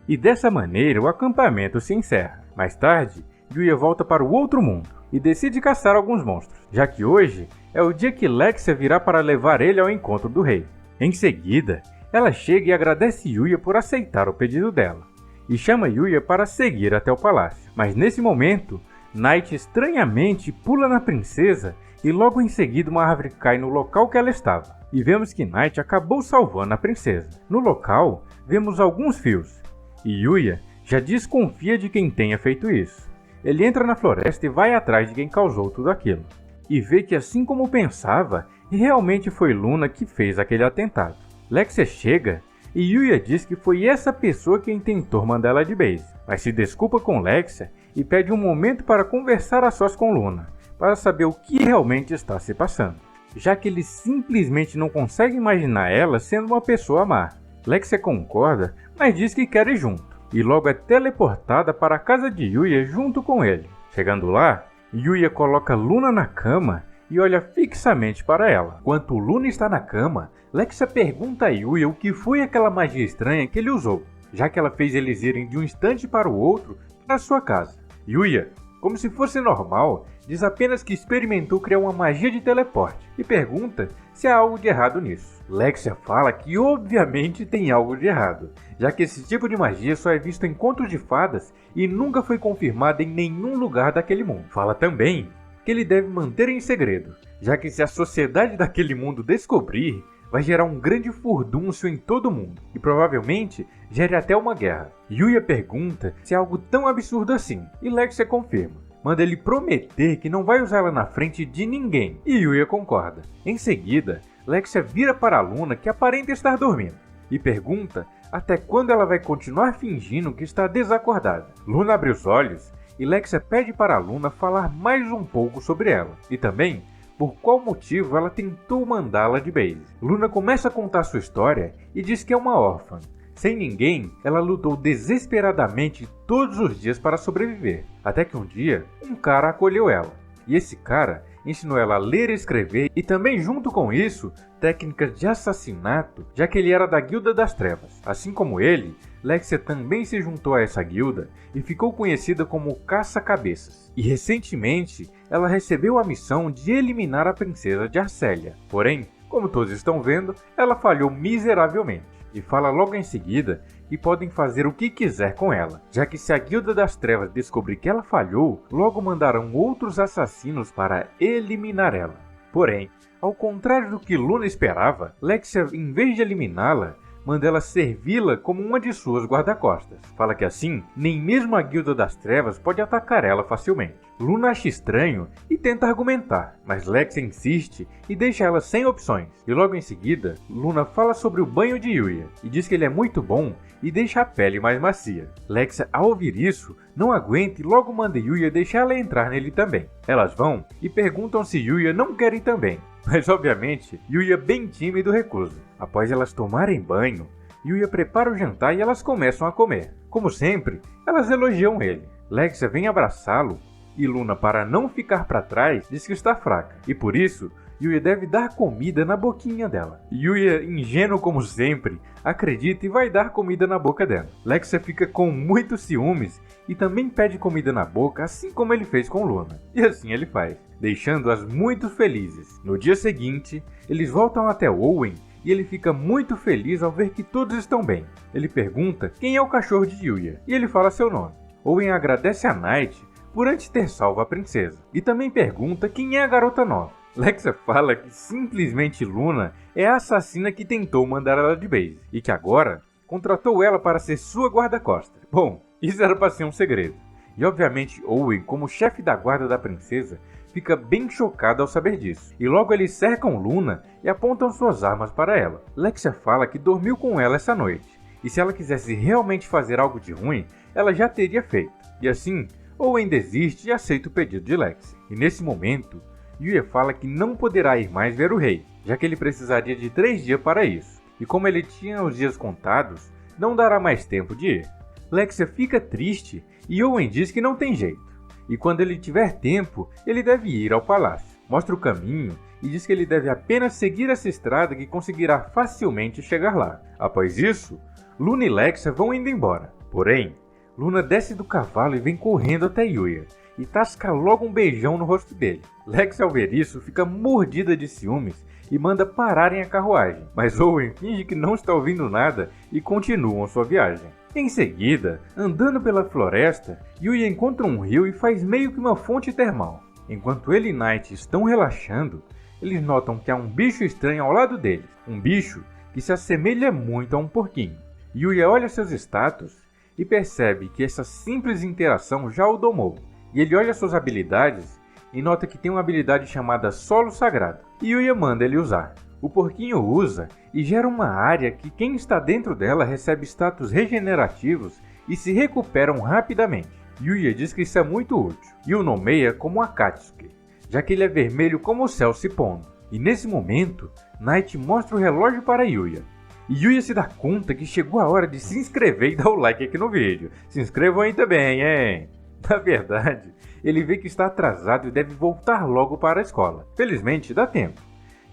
E dessa maneira o acampamento se encerra. Mais tarde, Yuya volta para o outro mundo e decide caçar alguns monstros, já que hoje é o dia que Lexia virá para levar ele ao encontro do rei. Em seguida, ela chega e agradece Yuya por aceitar o pedido dela, e chama Yuya para seguir até o palácio. Mas nesse momento, Night estranhamente pula na princesa e logo em seguida uma árvore cai no local que ela estava. E vemos que Night acabou salvando a princesa. No local, vemos alguns fios, e Yuya já desconfia de quem tenha feito isso. Ele entra na floresta e vai atrás de quem causou tudo aquilo, e vê que, assim como pensava, realmente foi Luna que fez aquele atentado. Lexia chega e Yuya diz que foi essa pessoa quem tentou mandar ela de base, mas se desculpa com Lexia e pede um momento para conversar a sós com Luna, para saber o que realmente está se passando, já que ele simplesmente não consegue imaginar ela sendo uma pessoa má. Lexia concorda, mas diz que quer ir junto, e logo é teleportada para a casa de Yuya junto com ele. Chegando lá, Yuya coloca Luna na cama e olha fixamente para ela. Enquanto Luna está na cama, Lexia pergunta a Yuya o que foi aquela magia estranha que ele usou, já que ela fez eles irem de um instante para o outro para sua casa. Yuya, como se fosse normal, diz apenas que experimentou criar uma magia de teleporte e pergunta se há algo de errado nisso. Lexia fala que obviamente tem algo de errado, já que esse tipo de magia só é visto em contos de fadas e nunca foi confirmado em nenhum lugar daquele mundo. Fala também que ele deve manter em segredo, já que se a sociedade daquele mundo descobrir, vai gerar um grande furdúncio em todo mundo, e provavelmente gere até uma guerra. Yuya pergunta se é algo tão absurdo assim, e Lexia confirma. Manda ele prometer que não vai usá-la na frente de ninguém, e Yuya concorda. Em seguida, Lexia vira para a Luna, que aparenta estar dormindo, e pergunta até quando ela vai continuar fingindo que está desacordada. Luna abre os olhos, e Lexia pede para a Luna falar mais um pouco sobre ela, e também por qual motivo ela tentou mandá-la de base. Luna começa a contar sua história e diz que é uma órfã, Sem ninguém, ela lutou desesperadamente todos os dias para sobreviver, até que um dia, um cara acolheu ela. E esse cara ensinou ela a ler e escrever e também, junto com isso, técnicas de assassinato, já que ele era da Guilda das Trevas. Assim como ele, Lexia também se juntou a essa guilda e ficou conhecida como Caça-Cabeças. E recentemente, ela recebeu a missão de eliminar a princesa de Arcélia. Porém, como todos estão vendo, ela falhou miseravelmente. E fala logo em seguida que podem fazer o que quiser com ela, já que se a Guilda das Trevas descobrir que ela falhou, logo mandarão outros assassinos para eliminar ela. Porém, ao contrário do que Luna esperava, Lexia, em vez de eliminá-la, manda ela servi-la como uma de suas guarda-costas. Fala que assim, nem mesmo a Guilda das Trevas pode atacar ela facilmente. Luna acha estranho e tenta argumentar, mas Lexia insiste e deixa ela sem opções. E logo em seguida, Luna fala sobre o banho de Yuya e diz que ele é muito bom e deixa a pele mais macia. Lexia, ao ouvir isso, não aguenta e logo manda Yuya deixar ela entrar nele também. Elas vão e perguntam se Yuya não quer ir também. Mas obviamente, Yuya bem tímido recusa. Após elas tomarem banho, Yuya prepara o jantar e elas começam a comer. Como sempre, elas elogiam ele. Lexia vem abraçá-lo e Luna, para não ficar para trás, diz que está fraca. E por isso, Yuya deve dar comida na boquinha dela. Yuya, ingênuo como sempre, acredita e vai dar comida na boca dela. Lexia fica com muitos ciúmes e também pede comida na boca, assim como ele fez com Luna. E assim ele faz, deixando-as muito felizes. No dia seguinte, eles voltam até Owen e ele fica muito feliz ao ver que todos estão bem. Ele pergunta quem é o cachorro de Yuya e ele fala seu nome. Owen agradece a Knight por antes ter salvo a princesa e também pergunta quem é a garota nova. Lexia fala que simplesmente Luna é a assassina que tentou mandar ela de base e que agora contratou ela para ser sua guarda-costas. Bom, isso era para ser um segredo. E obviamente Owen, como chefe da guarda da princesa, fica bem chocado ao saber disso. E logo eles cercam Luna e apontam suas armas para ela. Lexia fala que dormiu com ela essa noite. E se ela quisesse realmente fazer algo de ruim, ela já teria feito. E assim, Owen desiste e aceita o pedido de Lexia. E nesse momento, Yuya fala que não poderá ir mais ver o rei, já que ele precisaria de 3 dias para isso. E como ele tinha os dias contados, não dará mais tempo de ir. Lexia fica triste e Owen diz que não tem jeito. E quando ele tiver tempo, ele deve ir ao palácio. Mostra o caminho e diz que ele deve apenas seguir essa estrada que conseguirá facilmente chegar lá. Após isso, Luna e Lexia vão indo embora. Porém, Luna desce do cavalo e vem correndo até Yuya e tasca logo um beijão no rosto dele. Lexia, ao ver isso, fica mordida de ciúmes e manda pararem a carruagem. Mas Owen finge que não está ouvindo nada e continuam sua viagem. Em seguida, andando pela floresta, Yuya encontra um rio e faz meio que uma fonte termal. Enquanto ele e Knight estão relaxando, eles notam que há um bicho estranho ao lado deles. Um bicho que se assemelha muito a um porquinho. Yuya olha seus status e percebe que essa simples interação já o domou. E ele olha suas habilidades e nota que tem uma habilidade chamada Solo Sagrado. E Yuya manda ele usar. O porquinho usa e gera uma área que quem está dentro dela recebe status regenerativos e se recuperam rapidamente. Yuya diz que isso é muito útil e o nomeia como Akatsuki, já que ele é vermelho como o céu se pondo. E nesse momento, Knight mostra o relógio para Yuya. E Yuya se dá conta que chegou a hora de se inscrever e dar o like aqui no vídeo. Se inscrevam aí também, hein? Na verdade, ele vê que está atrasado e deve voltar logo para a escola. Felizmente, dá tempo.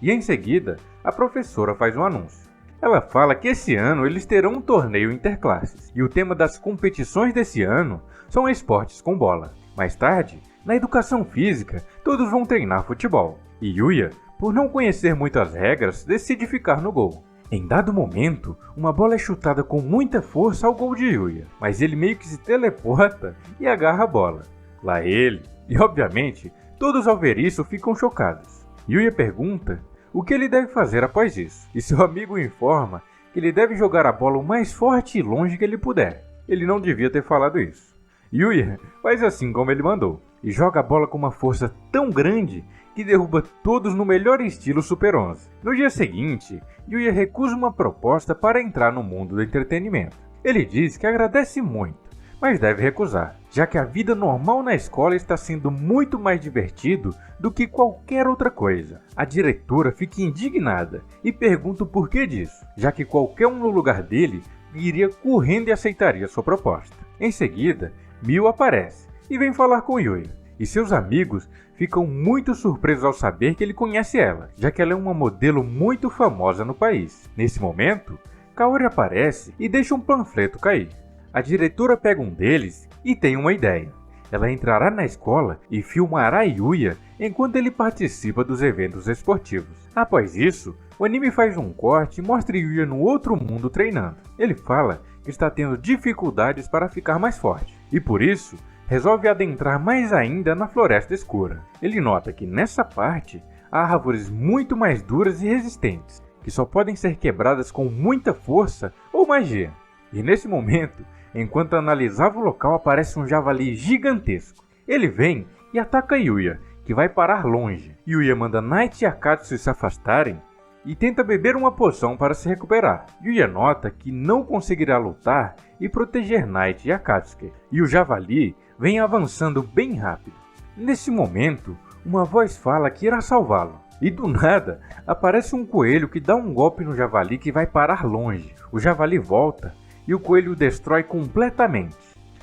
E em seguida, a professora faz um anúncio. Ela fala que esse ano eles terão um torneio interclasses. E o tema das competições desse ano são esportes com bola. Mais tarde, na educação física, todos vão treinar futebol. E Yuya, por não conhecer muito as regras, decide ficar no gol. Em dado momento, uma bola é chutada com muita força ao gol de Yuya, mas ele meio que se teleporta e agarra a bola. Lá ele, e obviamente, todos ao ver isso ficam chocados. Yuya pergunta o que ele deve fazer após isso, e seu amigo o informa que ele deve jogar a bola o mais forte e longe que ele puder. Ele não devia ter falado isso. Yuya faz assim como ele mandou, e joga a bola com uma força tão grande que derruba todos no melhor estilo Super 11. No dia seguinte, Yuya recusa uma proposta para entrar no mundo do entretenimento. Ele diz que agradece muito, mas deve recusar, já que a vida normal na escola está sendo muito mais divertido do que qualquer outra coisa. A diretora fica indignada e pergunta o porquê disso, já que qualquer um no lugar dele iria correndo e aceitaria sua proposta. Em seguida, Mil aparece e vem falar com Yuya, e seus amigos ficam muito surpresos ao saber que ele conhece ela, já que ela é uma modelo muito famosa no país. Nesse momento, Kaori aparece e deixa um panfleto cair. A diretora pega um deles e tem uma ideia. Ela entrará na escola e filmará Yuya enquanto ele participa dos eventos esportivos. Após isso, o anime faz um corte e mostra Yuya no outro mundo treinando. Ele fala que está tendo dificuldades para ficar mais forte, e por isso, resolve adentrar mais ainda na Floresta Escura. Ele nota que nessa parte, há árvores muito mais duras e resistentes, que só podem ser quebradas com muita força ou magia. E nesse momento, enquanto analisava o local, aparece um javali gigantesco. Ele vem e ataca Yuya, que vai parar longe. Yuya manda Night e Akatsuki se afastarem e tenta beber uma poção para se recuperar. Yuya nota que não conseguirá lutar e proteger Night e Akatsuki, e o javali vem avançando bem rápido. Nesse momento, uma voz fala que irá salvá-lo, e do nada aparece um coelho que dá um golpe no javali que vai parar longe. O javali volta e o coelho o destrói completamente.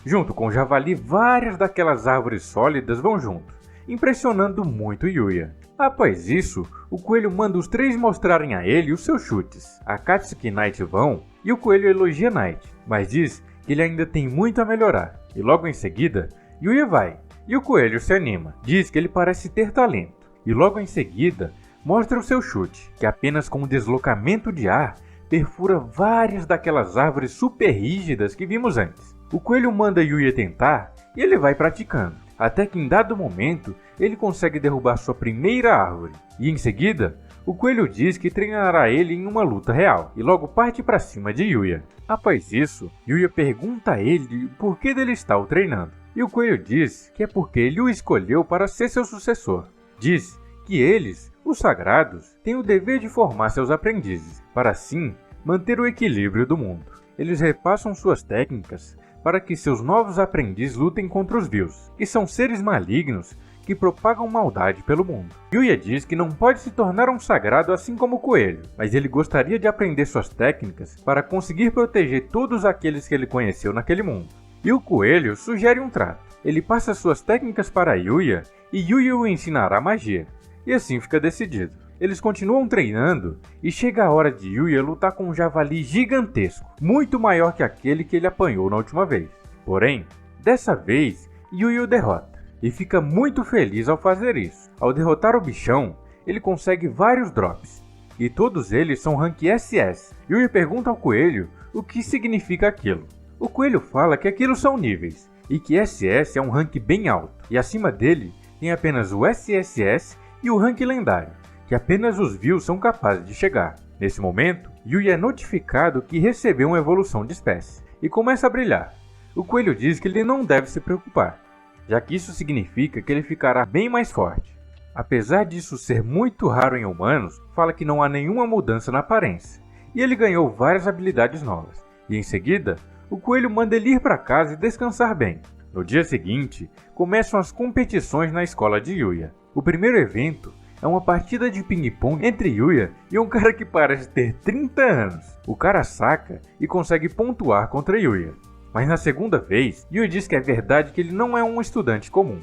Junto com o javali, várias daquelas árvores sólidas vão junto, impressionando muito Yuya. Após isso, o coelho manda os três mostrarem a ele os seus chutes. Akatsuki e Night vão, e o coelho elogia Night, mas diz que ele ainda tem muito a melhorar. E logo em seguida, Yuya vai, e o coelho se anima. Diz que ele parece ter talento, e logo em seguida, mostra o seu chute, que apenas com um deslocamento de ar, perfura várias daquelas árvores super rígidas que vimos antes. O coelho manda Yuya tentar, e ele vai praticando, até que em dado momento, ele consegue derrubar sua primeira árvore. E em seguida, o coelho diz que treinará ele em uma luta real, e logo parte para cima de Yuya. Após isso, Yuya pergunta a ele por que ele está o treinando, e o coelho diz que é porque ele o escolheu para ser seu sucessor. Diz que eles, os sagrados, têm o dever de formar seus aprendizes, para assim manter o equilíbrio do mundo. Eles repassam suas técnicas para que seus novos aprendizes lutem contra os Vils, que são seres malignos que propagam maldade pelo mundo. Yuya diz que não pode se tornar um sagrado assim como o coelho, mas ele gostaria de aprender suas técnicas para conseguir proteger todos aqueles que ele conheceu naquele mundo. E o coelho sugere um trato. Ele passa suas técnicas para Yuya e Yuya o ensinará magia. E assim fica decidido. Eles continuam treinando e chega a hora de Yuya lutar com um javali gigantesco, muito maior que aquele que ele apanhou na última vez. Porém, dessa vez, Yuya o derrota e fica muito feliz ao fazer isso. Ao derrotar o bichão, ele consegue vários drops, e todos eles são rank SS. Yuya pergunta ao coelho o que significa aquilo. O coelho fala que aquilo são níveis, e que SS é um rank bem alto, e acima dele tem apenas o SSS e o rank lendário, que apenas os Vils são capazes de chegar. Nesse momento, Yuya é notificado que recebeu uma evolução de espécie, e começa a brilhar. O coelho diz que ele não deve se preocupar, já que isso significa que ele ficará bem mais forte. Apesar disso ser muito raro em humanos, fala que não há nenhuma mudança na aparência, e ele ganhou várias habilidades novas. E em seguida, o coelho manda ele ir para casa e descansar bem. No dia seguinte, começam as competições na escola de Yuya. O primeiro evento é uma partida de ping-pong entre Yuya e um cara que parece ter 30 anos. O cara saca e consegue pontuar contra Yuya. Mas na segunda vez, Yuya diz que é verdade que ele não é um estudante comum.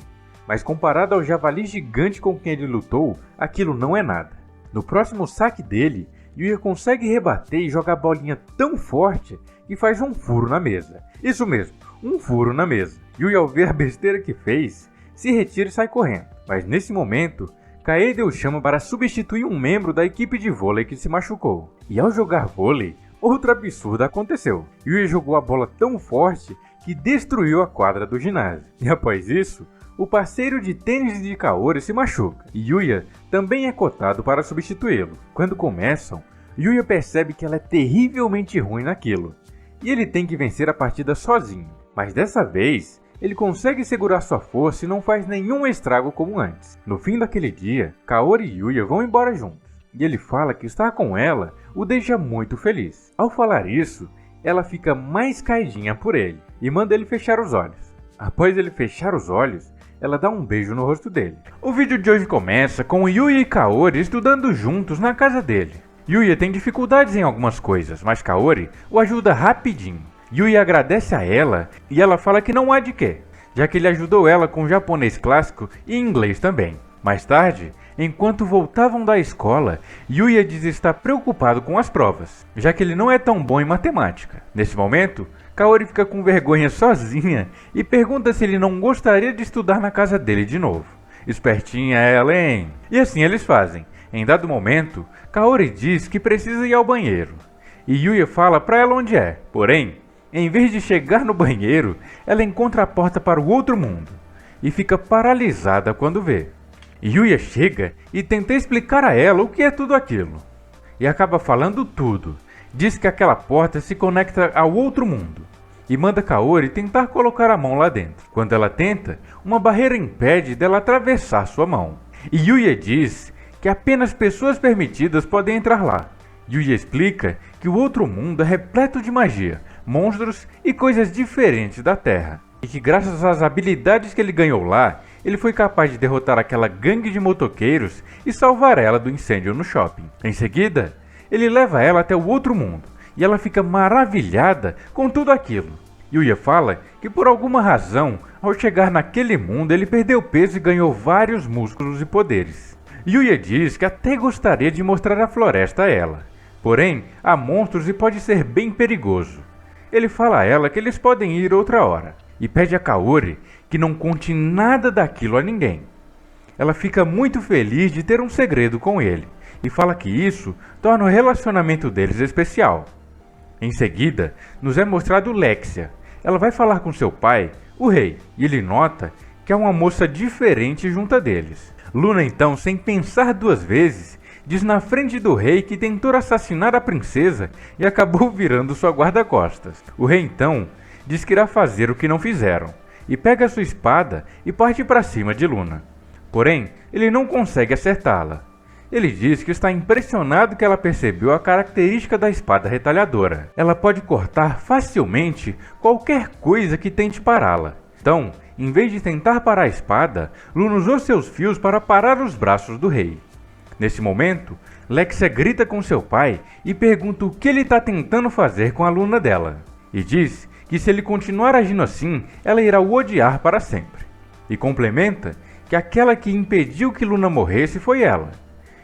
Mas comparado ao javali gigante com quem ele lutou, aquilo não é nada. No próximo saque dele, Yuya consegue rebater e joga a bolinha tão forte que faz um furo na mesa. Isso mesmo, um furo na mesa. Yuya, ao ver a besteira que fez, se retira e sai correndo. Mas nesse momento, Kaede o chama para substituir um membro da equipe de vôlei que se machucou. E ao jogar vôlei, outro absurdo aconteceu. Yuya jogou a bola tão forte que destruiu a quadra do ginásio. E após isso, o parceiro de tênis de Kaori se machuca, e Yuya também é cotado para substituí-lo. Quando começam, Yuya percebe que ela é terrivelmente ruim naquilo, e ele tem que vencer a partida sozinho. Mas dessa vez, ele consegue segurar sua força e não faz nenhum estrago como antes. No fim daquele dia, Kaori e Yuya vão embora juntos, e ele fala que estar com ela o deixa muito feliz. Ao falar isso, ela fica mais caidinha por ele, e manda ele fechar os olhos. Após ele fechar os olhos, ela dá um beijo no rosto dele. O vídeo de hoje começa com Yuya e Kaori estudando juntos na casa dele. Yuya tem dificuldades em algumas coisas, mas Kaori o ajuda rapidinho. Yuya agradece a ela e ela fala que não há de quê, já que ele ajudou ela com japonês clássico e inglês também. Mais tarde, enquanto voltavam da escola, Yuya diz estar preocupado com as provas, já que ele não é tão bom em matemática. Nesse momento, Kaori fica com vergonha sozinha e pergunta se ele não gostaria de estudar na casa dele de novo. Espertinha ela, hein? E assim eles fazem. Em dado momento, Kaori diz que precisa ir ao banheiro. E Yuya fala pra ela onde é. Porém, em vez de chegar no banheiro, ela encontra a porta para o outro mundo. E fica paralisada quando vê. Yuya chega e tenta explicar a ela o que é tudo aquilo. E acaba falando tudo. Diz que aquela porta se conecta ao outro mundo. E manda Kaori tentar colocar a mão lá dentro. Quando ela tenta, uma barreira impede dela atravessar sua mão. E Yuya diz que apenas pessoas permitidas podem entrar lá. Yuya explica que o outro mundo é repleto de magia, monstros e coisas diferentes da Terra. E que graças às habilidades que ele ganhou lá, ele foi capaz de derrotar aquela gangue de motoqueiros e salvar ela do incêndio no shopping. Em seguida, ele leva ela até o outro mundo e ela fica maravilhada com tudo aquilo. Yuya fala que por alguma razão, ao chegar naquele mundo, ele perdeu peso e ganhou vários músculos e poderes. Yuya diz que até gostaria de mostrar a floresta a ela, porém há monstros e pode ser bem perigoso. Ele fala a ela que eles podem ir outra hora e pede a Kaori que não conte nada daquilo a ninguém. Ela fica muito feliz de ter um segredo com ele e fala que isso torna o relacionamento deles especial. Em seguida, nos é mostrado Lexia. Ela vai falar com seu pai, o rei, e ele nota que há uma moça diferente junto a deles. Luna então, sem pensar duas vezes, diz na frente do rei que tentou assassinar a princesa e acabou virando sua guarda-costas. O rei então diz que irá fazer o que não fizeram, e pega sua espada e parte para cima de Luna. Porém, ele não consegue acertá-la. Ele diz que está impressionado que ela percebeu a característica da espada retalhadora. Ela pode cortar facilmente qualquer coisa que tente pará-la. Então, em vez de tentar parar a espada, Luna usou seus fios para parar os braços do rei. Nesse momento, Lexia grita com seu pai e pergunta o que ele está tentando fazer com a Luna dela. E diz que se ele continuar agindo assim, ela irá o odiar para sempre. E complementa que aquela que impediu que Luna morresse foi ela.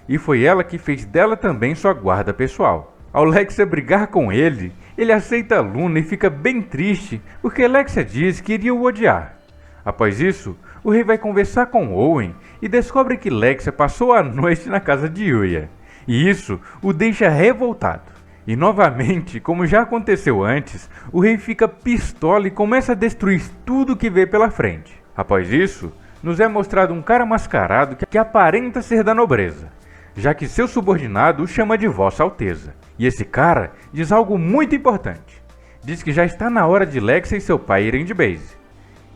E foi ela que fez dela também sua guarda pessoal. Ao Lexia brigar com ele, ele aceita a Luna e fica bem triste porque Lexia diz que iria o odiar. Após isso, o rei vai conversar com Owen e descobre que Lexia passou a noite na casa de Yuya. E isso o deixa revoltado. E novamente, como já aconteceu antes, o rei fica pistola e começa a destruir tudo que vê pela frente. Após isso, nos é mostrado um cara mascarado que aparenta ser da nobreza, já que seu subordinado o chama de Vossa Alteza. E esse cara diz algo muito importante. Diz que já está na hora de Lexia e seu pai irem de base.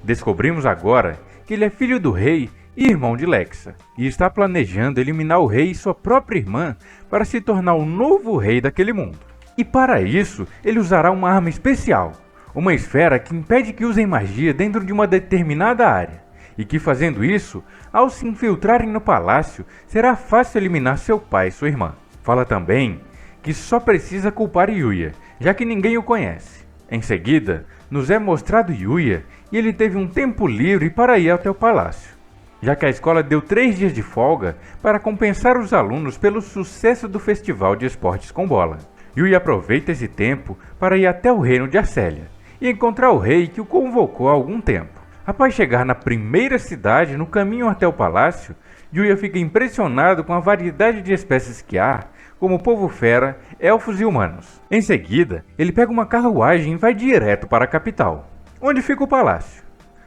Descobrimos agora que ele é filho do rei e irmão de Lexia, e está planejando eliminar o rei e sua própria irmã para se tornar o novo rei daquele mundo. E para isso, ele usará uma arma especial, uma esfera que impede que usem magia dentro de uma determinada área, e que fazendo isso, ao se infiltrarem no palácio, será fácil eliminar seu pai e sua irmã. Fala também que só precisa culpar Yuya, já que ninguém o conhece. Em seguida, nos é mostrado Yuya e ele teve um tempo livre para ir até o palácio, já que a escola deu 3 dias de folga para compensar os alunos pelo sucesso do festival de esportes com bola. Yuya aproveita esse tempo para ir até o reino de Arcélia e encontrar o rei que o convocou há algum tempo. Após chegar na primeira cidade, no caminho até o palácio, Yuya fica impressionado com a variedade de espécies que há, como povo fera, elfos e humanos. Em seguida, ele pega uma carruagem e vai direto para a capital, onde fica o palácio.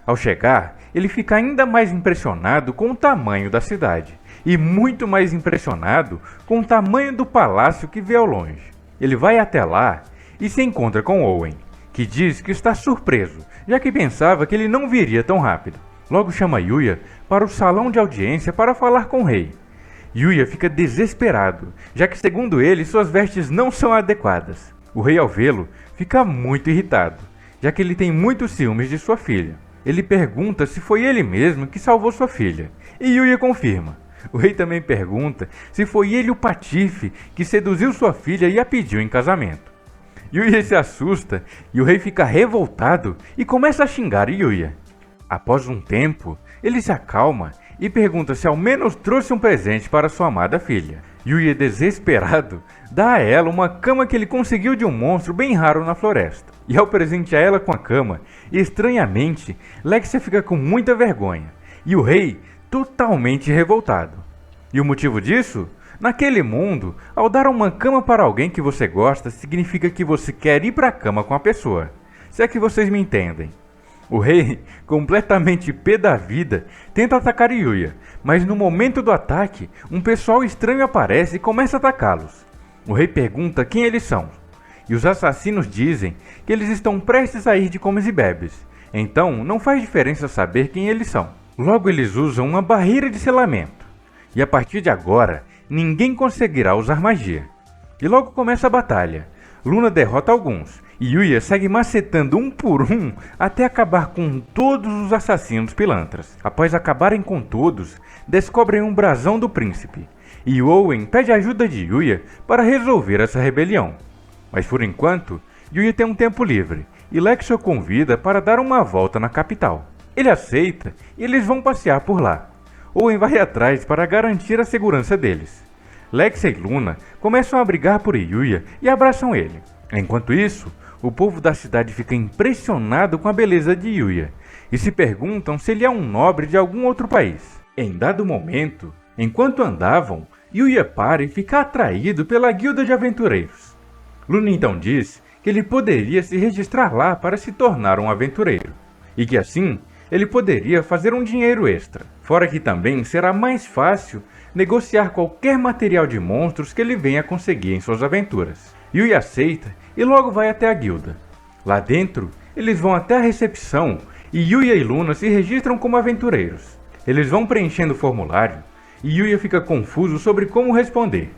Ao chegar, ele fica ainda mais impressionado com o tamanho da cidade, e muito mais impressionado com o tamanho do palácio que vê ao longe. Ele vai até lá e se encontra com Owen, que diz que está surpreso, já que pensava que ele não viria tão rápido. Logo chama Yuya para o salão de audiência para falar com o rei. Yuya fica desesperado, já que segundo ele suas vestes não são adequadas. O rei ao vê-lo fica muito irritado, já que ele tem muitos ciúmes de sua filha. Ele pergunta se foi ele mesmo que salvou sua filha, e Yuya confirma. O rei também pergunta se foi ele o patife que seduziu sua filha e a pediu em casamento. Yuya se assusta e o rei fica revoltado e começa a xingar Yuya. Após um tempo, ele se acalma e pergunta se ao menos trouxe um presente para sua amada filha. Yuya, desesperado, dá a ela uma cama que ele conseguiu de um monstro bem raro na floresta. E ao presentear ela com a cama, estranhamente, Lexia fica com muita vergonha e o rei totalmente revoltado. E o motivo disso? Naquele mundo, ao dar uma cama para alguém que você gosta, significa que você quer ir para a cama com a pessoa. Se é que vocês me entendem. O rei, completamente pé da vida, tenta atacar Yuya, mas no momento do ataque, um pessoal estranho aparece e começa a atacá-los. O rei pergunta quem eles são, e os assassinos dizem que eles estão prestes a ir de comes e bebes, então não faz diferença saber quem eles são. Logo eles usam uma barreira de selamento, e a partir de agora, ninguém conseguirá usar magia. E logo começa a batalha. Luna derrota alguns, e Yuya segue macetando um por um até acabar com todos os assassinos pilantras. Após acabarem com todos, descobrem um brasão do príncipe, e Owen pede ajuda de Yuya para resolver essa rebelião. Mas por enquanto, Yuya tem um tempo livre, e Lexia o convida para dar uma volta na capital. Ele aceita e eles vão passear por lá. Owen vai atrás para garantir a segurança deles. Lexia e Luna começam a brigar por Yuya e abraçam ele. Enquanto isso, o povo da cidade fica impressionado com a beleza de Yuya e se perguntam se ele é um nobre de algum outro país. Em dado momento, enquanto andavam, Yuya para e fica atraído pela guilda de aventureiros. Luna então diz que ele poderia se registrar lá para se tornar um aventureiro e que assim ele poderia fazer um dinheiro extra, fora que também será mais fácil negociar qualquer material de monstros que ele venha conseguir em suas aventuras. Yuya aceita e logo vai até a guilda. Lá dentro, eles vão até a recepção e Yuya e Luna se registram como aventureiros. Eles vão preenchendo o formulário e Yuya fica confuso sobre como responder.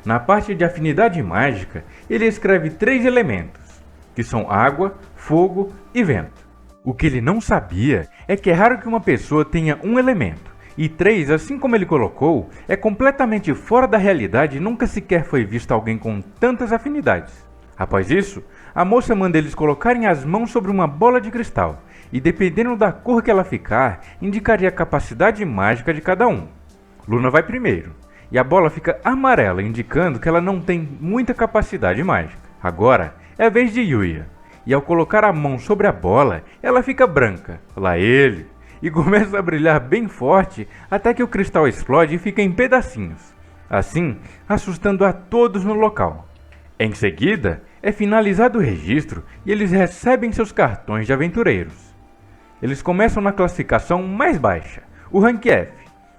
Na parte de afinidade mágica, ele escreve 3 elementos, que são água, fogo e vento. O que ele não sabia é que é raro que uma pessoa tenha um elemento, e 3, assim como ele colocou, é completamente fora da realidade e nunca sequer foi visto alguém com tantas afinidades. Após isso, a moça manda eles colocarem as mãos sobre uma bola de cristal, e dependendo da cor que ela ficar, indicaria a capacidade mágica de cada um. Luna vai primeiro, e a bola fica amarela, indicando que ela não tem muita capacidade mágica. Agora é a vez de Yuya. E ao colocar a mão sobre a bola, ela fica branca, lá ele, e começa a brilhar bem forte até que o cristal explode e fica em pedacinhos, assim assustando a todos no local. Em seguida, é finalizado o registro e eles recebem seus cartões de aventureiros. Eles começam na classificação mais baixa, o rank F,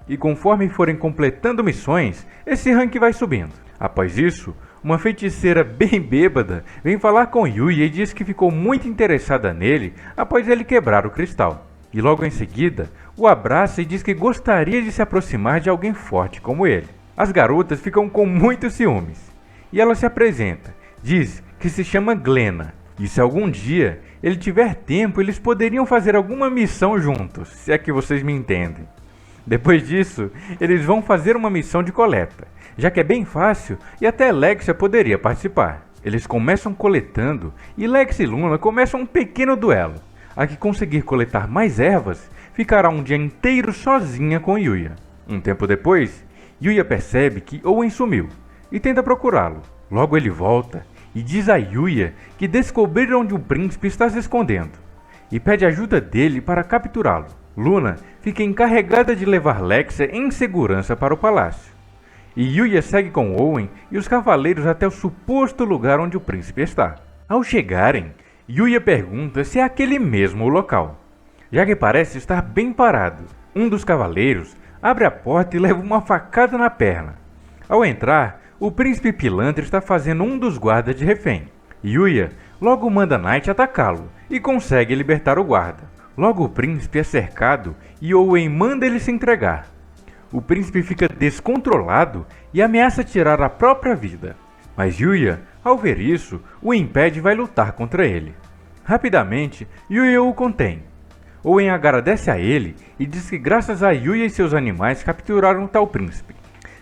e conforme forem completando missões, esse rank vai subindo. Após isso, uma feiticeira bem bêbada vem falar com Yuya e diz que ficou muito interessada nele após ele quebrar o cristal. E logo em seguida, o abraça e diz que gostaria de se aproximar de alguém forte como ele. As garotas ficam com muitos ciúmes. E ela se apresenta, diz que se chama Glenna. E se algum dia ele tiver tempo, eles poderiam fazer alguma missão juntos, se é que vocês me entendem. Depois disso, eles vão fazer uma missão de coleta, já que é bem fácil e até Lexia poderia participar. Eles começam coletando e Lexia e Luna começam um pequeno duelo. A que conseguir coletar mais ervas, ficará um dia inteiro sozinha com Yuya. Um tempo depois, Yuya percebe que Owen sumiu e tenta procurá-lo. Logo ele volta e diz a Yuya que descobriram onde o príncipe está se escondendo e pede ajuda dele para capturá-lo. Luna fica encarregada de levar Lexia em segurança para o palácio. E Yuya segue com Owen e os cavaleiros até o suposto lugar onde o príncipe está. Ao chegarem, Yuya pergunta se é aquele mesmo local, já que parece estar bem parado. Um dos cavaleiros abre a porta e leva uma facada na perna. Ao entrar, o príncipe pilantra está fazendo um dos guardas de refém. Yuya logo manda Knight atacá-lo e consegue libertar o guarda. Logo o príncipe é cercado e Owen manda ele se entregar. O príncipe fica descontrolado e ameaça tirar a própria vida. Mas Yuya, ao ver isso, o impede e vai lutar contra ele. Rapidamente, Yuya o contém. Owen agradece a ele e diz que graças a Yuya e seus animais capturaram o tal príncipe.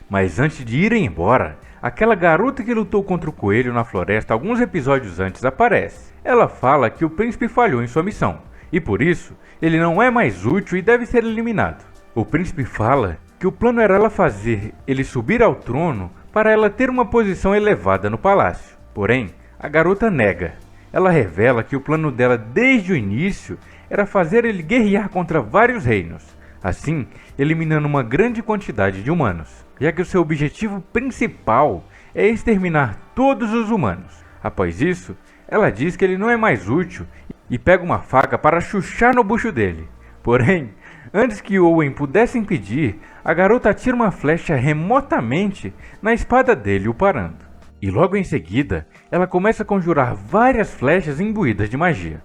Mas antes de irem embora, aquela garota que lutou contra o coelho na floresta alguns episódios antes aparece. Ela fala que o príncipe falhou em sua missão, e por isso ele não é mais útil e deve ser eliminado. O príncipe fala que o plano era ela fazer ele subir ao trono para ela ter uma posição elevada no palácio. Porém, a garota nega. Ela revela que o plano dela desde o início era fazer ele guerrear contra vários reinos, assim eliminando uma grande quantidade de humanos, já que o seu objetivo principal é exterminar todos os humanos. Após isso, ela diz que ele não é mais útil e pega uma faca para chuchar no bucho dele. Porém, antes que Owen pudesse impedir, a garota atira uma flecha remotamente na espada dele, o parando. E logo em seguida, ela começa a conjurar várias flechas imbuídas de magia.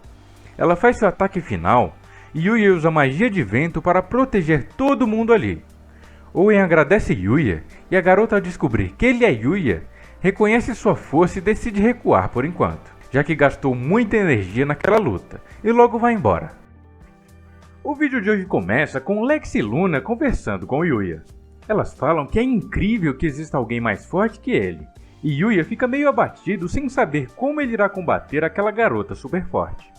Ela faz seu ataque final e Yuya usa magia de vento para proteger todo mundo ali. Owen agradece Yuya e a garota, ao descobrir que ele é Yuya, reconhece sua força e decide recuar por enquanto, já que gastou muita energia naquela luta, e logo vai embora. O vídeo de hoje começa com Lex e Luna conversando com Yuya. Elas falam que é incrível que exista alguém mais forte que ele, e Yuya fica meio abatido sem saber como ele irá combater aquela garota super forte.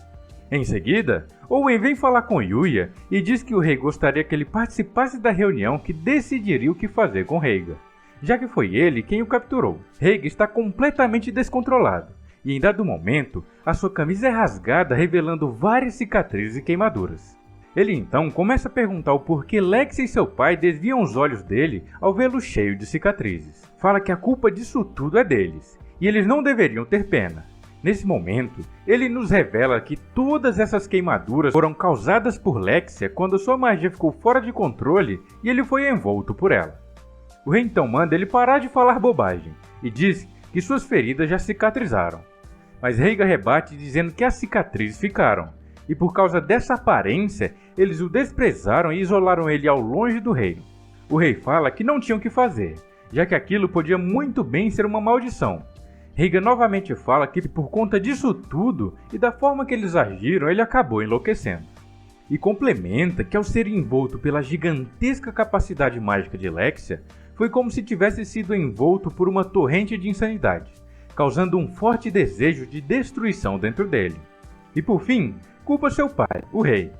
Em seguida, Owen vem falar com Yuya e diz que o rei gostaria que ele participasse da reunião que decidiria o que fazer com Reiga, já que foi ele quem o capturou. Reiga está completamente descontrolado, e em dado momento, a sua camisa é rasgada revelando várias cicatrizes e queimaduras. Ele então começa a perguntar o porquê Lex e seu pai desviam os olhos dele ao vê-lo cheio de cicatrizes. Fala que a culpa disso tudo é deles, e eles não deveriam ter pena. Nesse momento, ele nos revela que todas essas queimaduras foram causadas por Lexia quando sua magia ficou fora de controle e ele foi envolto por ela. O rei então manda ele parar de falar bobagem e diz que suas feridas já cicatrizaram. Mas Reiga rebate dizendo que as cicatrizes ficaram, e por causa dessa aparência, eles o desprezaram e isolaram ele ao longe do reino. O rei fala que não tinham o que fazer, já que aquilo podia muito bem ser uma maldição. Reiga novamente fala que por conta disso tudo e da forma que eles agiram, ele acabou enlouquecendo. E complementa que ao ser envolto pela gigantesca capacidade mágica de Lexia, foi como se tivesse sido envolto por uma torrente de insanidade, causando um forte desejo de destruição dentro dele. E por fim, culpa seu pai, o rei,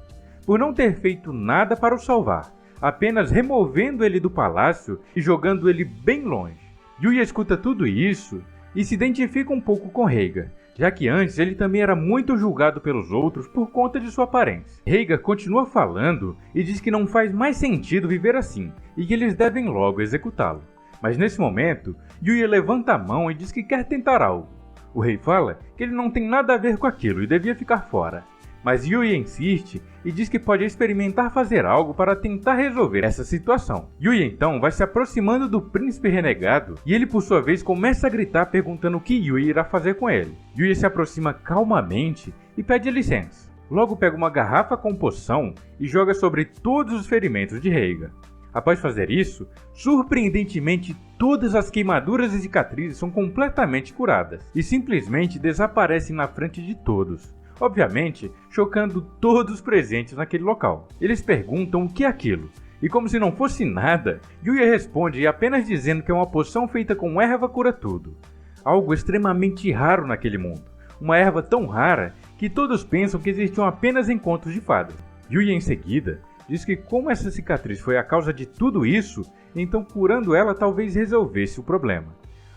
por não ter feito nada para o salvar, apenas removendo ele do palácio e jogando ele bem longe. Yuya escuta tudo isso e se identifica um pouco com Reiga, já que antes ele também era muito julgado pelos outros por conta de sua aparência. Reiga continua falando e diz que não faz mais sentido viver assim e que eles devem logo executá-lo. Mas nesse momento, Yuya levanta a mão e diz que quer tentar algo. O rei fala que ele não tem nada a ver com aquilo e devia ficar fora. Mas Yuya insiste e diz que pode experimentar fazer algo para tentar resolver essa situação. Yuya então vai se aproximando do príncipe renegado e ele por sua vez começa a gritar perguntando o que Yuya irá fazer com ele. Yuya se aproxima calmamente e pede licença. Logo pega uma garrafa com poção e joga sobre todos os ferimentos de Reiga. Após fazer isso, surpreendentemente todas as queimaduras e cicatrizes são completamente curadas e simplesmente desaparecem na frente de todos. Obviamente, chocando todos os presentes naquele local. Eles perguntam o que é aquilo, e como se não fosse nada, Yuya responde apenas dizendo que é uma poção feita com erva cura tudo. Algo extremamente raro naquele mundo, uma erva tão rara que todos pensam que existiam apenas em contos de fadas. Yuya em seguida diz que como essa cicatriz foi a causa de tudo isso, então curando ela talvez resolvesse o problema.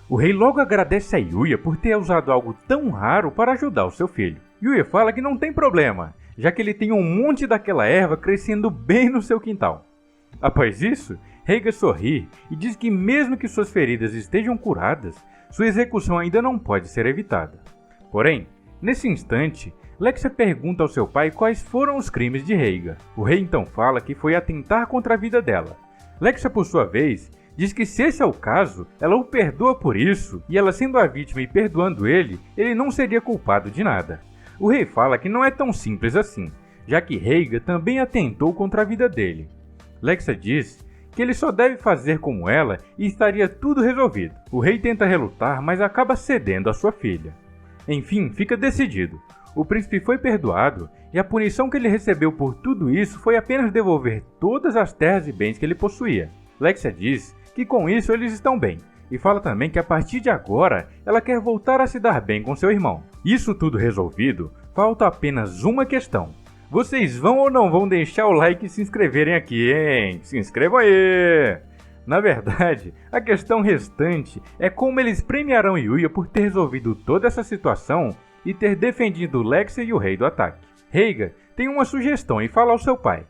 O rei logo agradece a Yuya por ter usado algo tão raro para ajudar o seu filho. Yuya fala que não tem problema, já que ele tem um monte daquela erva crescendo bem no seu quintal. Após isso, Reiga sorri e diz que mesmo que suas feridas estejam curadas, sua execução ainda não pode ser evitada. Porém, nesse instante, Lexia pergunta ao seu pai quais foram os crimes de Reiga. O rei então fala que foi atentar contra a vida dela. Lexia, por sua vez, diz que se esse é o caso, ela o perdoa por isso, e ela sendo a vítima e perdoando ele não seria culpado de nada. O rei fala que não é tão simples assim, já que Reiga também atentou contra a vida dele. Lexia diz que ele só deve fazer como ela e estaria tudo resolvido. O rei tenta relutar, mas acaba cedendo à sua filha. Enfim, fica decidido. O príncipe foi perdoado e a punição que ele recebeu por tudo isso foi apenas devolver todas as terras e bens que ele possuía. Lexia diz que com isso eles estão bem, e fala também que a partir de agora ela quer voltar a se dar bem com seu irmão. Isso tudo resolvido, falta apenas uma questão. Vocês vão ou não vão deixar o like e se inscreverem aqui, hein? Se inscrevam aí! Na verdade, a questão restante é como eles premiarão Yuya por ter resolvido toda essa situação e ter defendido Lexia e o rei do ataque. Heiga tem uma sugestão e fala ao seu pai.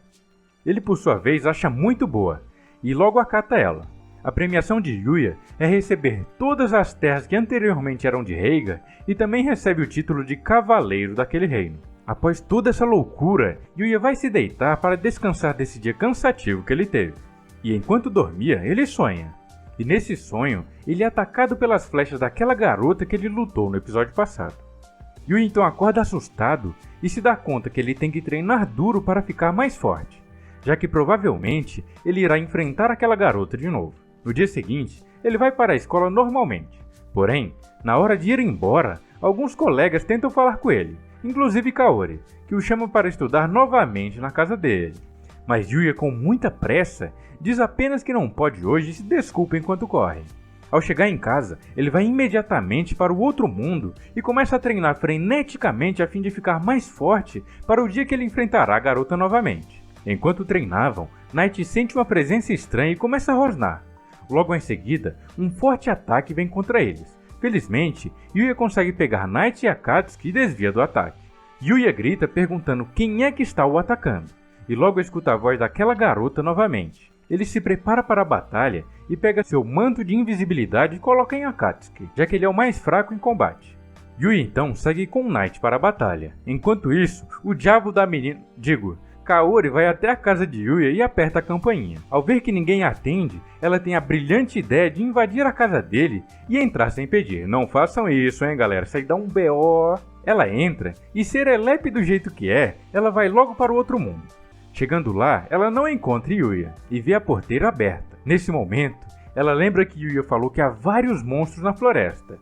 Ele, por sua vez, acha muito boa e logo acata ela. A premiação de Yuya é receber todas as terras que anteriormente eram de Heiga e também recebe o título de cavaleiro daquele reino. Após toda essa loucura, Yuya vai se deitar para descansar desse dia cansativo que ele teve. E enquanto dormia, ele sonha. E nesse sonho, ele é atacado pelas flechas daquela garota que ele lutou no episódio passado. Yuya então acorda assustado e se dá conta que ele tem que treinar duro para ficar mais forte, já que provavelmente ele irá enfrentar aquela garota de novo. No dia seguinte, ele vai para a escola normalmente. Porém, na hora de ir embora, alguns colegas tentam falar com ele, inclusive Kaori, que o chama para estudar novamente na casa dele. Mas Yuya, com muita pressa, diz apenas que não pode hoje e se desculpa enquanto corre. Ao chegar em casa, ele vai imediatamente para o outro mundo e começa a treinar freneticamente a fim de ficar mais forte para o dia que ele enfrentará a garota novamente. Enquanto treinavam, Night sente uma presença estranha e começa a rosnar. Logo em seguida, um forte ataque vem contra eles. Felizmente, Yuya consegue pegar Night e Akatsuki e desvia do ataque. Yuya grita perguntando quem é que está o atacando, e logo escuta a voz daquela garota novamente. Ele se prepara para a batalha e pega seu manto de invisibilidade e coloca em Akatsuki, já que ele é o mais fraco em combate. Yuya então segue com Night para a batalha. Enquanto isso, o diabo da menina... Kaori vai até a casa de Yuya e aperta a campainha. Ao ver que ninguém atende, ela tem a brilhante ideia de invadir a casa dele e entrar sem pedir. Não façam isso, hein, galera? Isso aí dá um BO. Ela entra e, serelepe do jeito que é, ela vai logo para o outro mundo. Chegando lá, ela não encontra Yuya e vê a porteira aberta. Nesse momento, ela lembra que Yuya falou que há vários monstros na floresta.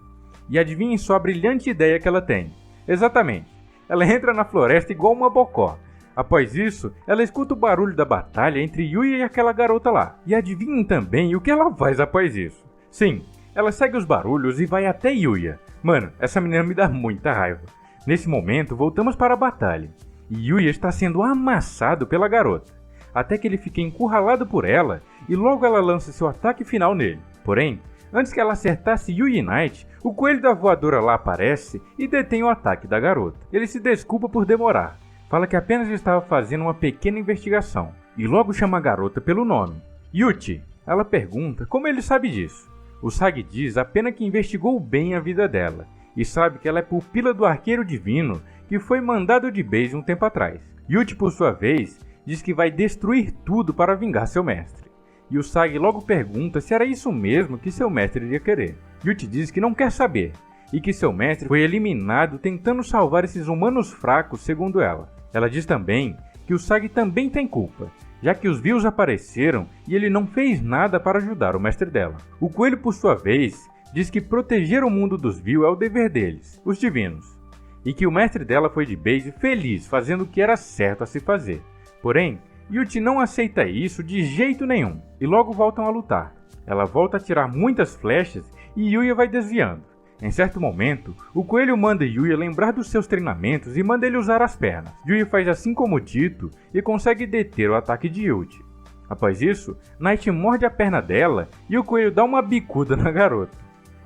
E adivinhem só a brilhante ideia que ela tem. Exatamente, ela entra na floresta igual uma bocó. Após isso, ela escuta o barulho da batalha entre Yuya e aquela garota lá. E adivinhem também o que ela faz após isso. Sim, ela segue os barulhos e vai até Yuya. Mano, essa menina me dá muita raiva. Nesse momento, voltamos para a batalha. E Yuya está sendo amassado pela garota, até que ele fica encurralado por ela e logo ela lança seu ataque final nele. Porém, antes que ela acertasse Yuya e Night, o coelho da voadora lá aparece e detém o ataque da garota. Ele se desculpa por demorar. Fala que apenas estava fazendo uma pequena investigação, e logo chama a garota pelo nome. Yuchi. Ela pergunta como ele sabe disso. O Sagi diz apenas que investigou bem a vida dela, e sabe que ela é pupila do arqueiro divino que foi mandado de base um tempo atrás. Yuchi, por sua vez, diz que vai destruir tudo para vingar seu mestre. E o Sagi logo pergunta se era isso mesmo que seu mestre iria querer. Yuchi diz que não quer saber, e que seu mestre foi eliminado tentando salvar esses humanos fracos, segundo ela. Ela diz também que o Sagi também tem culpa, já que os Vils apareceram e ele não fez nada para ajudar o mestre dela. O coelho, por sua vez, diz que proteger o mundo dos Vils é o dever deles, os divinos, e que o mestre dela foi de base feliz fazendo o que era certo a se fazer. Porém, Yuchi não aceita isso de jeito nenhum, e logo voltam a lutar. Ela volta a tirar muitas flechas e Yuya vai desviando. Em certo momento, o coelho manda Yuya lembrar dos seus treinamentos e manda ele usar as pernas. Yuya faz assim como dito e consegue deter o ataque de Yuchi. Após isso, Night morde a perna dela e o coelho dá uma bicuda na garota.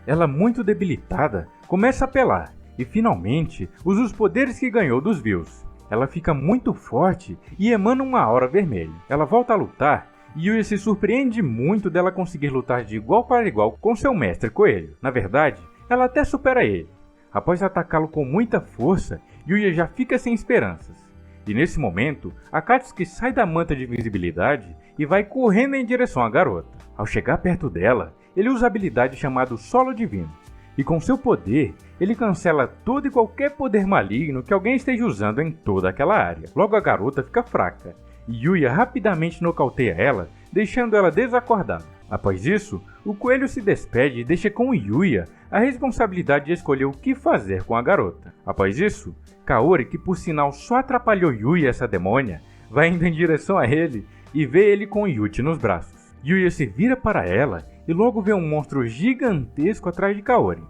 Ela, muito debilitada, começa a apelar e finalmente usa os poderes que ganhou dos Vils. Ela fica muito forte e emana uma aura vermelha. Ela volta a lutar e Yuya se surpreende muito dela conseguir lutar de igual para igual com seu mestre coelho. Na verdade, ela até supera ele. Após atacá-lo com muita força, Yuya já fica sem esperanças. E nesse momento, Akatsuki sai da manta de invisibilidade e vai correndo em direção à garota. Ao chegar perto dela, ele usa a habilidade chamada Solo Divino. E com seu poder, ele cancela todo e qualquer poder maligno que alguém esteja usando em toda aquela área. Logo a garota fica fraca, e Yuya rapidamente nocauteia ela, deixando ela desacordada. Após isso, o coelho se despede e deixa com Yuya a responsabilidade de escolher o que fazer com a garota. Após isso, Kaori, que por sinal só atrapalhou Yuya, essa demônia, vai indo em direção a ele e vê ele com Yuchi nos braços. Yuya se vira para ela e logo vê um monstro gigantesco atrás de Kaori.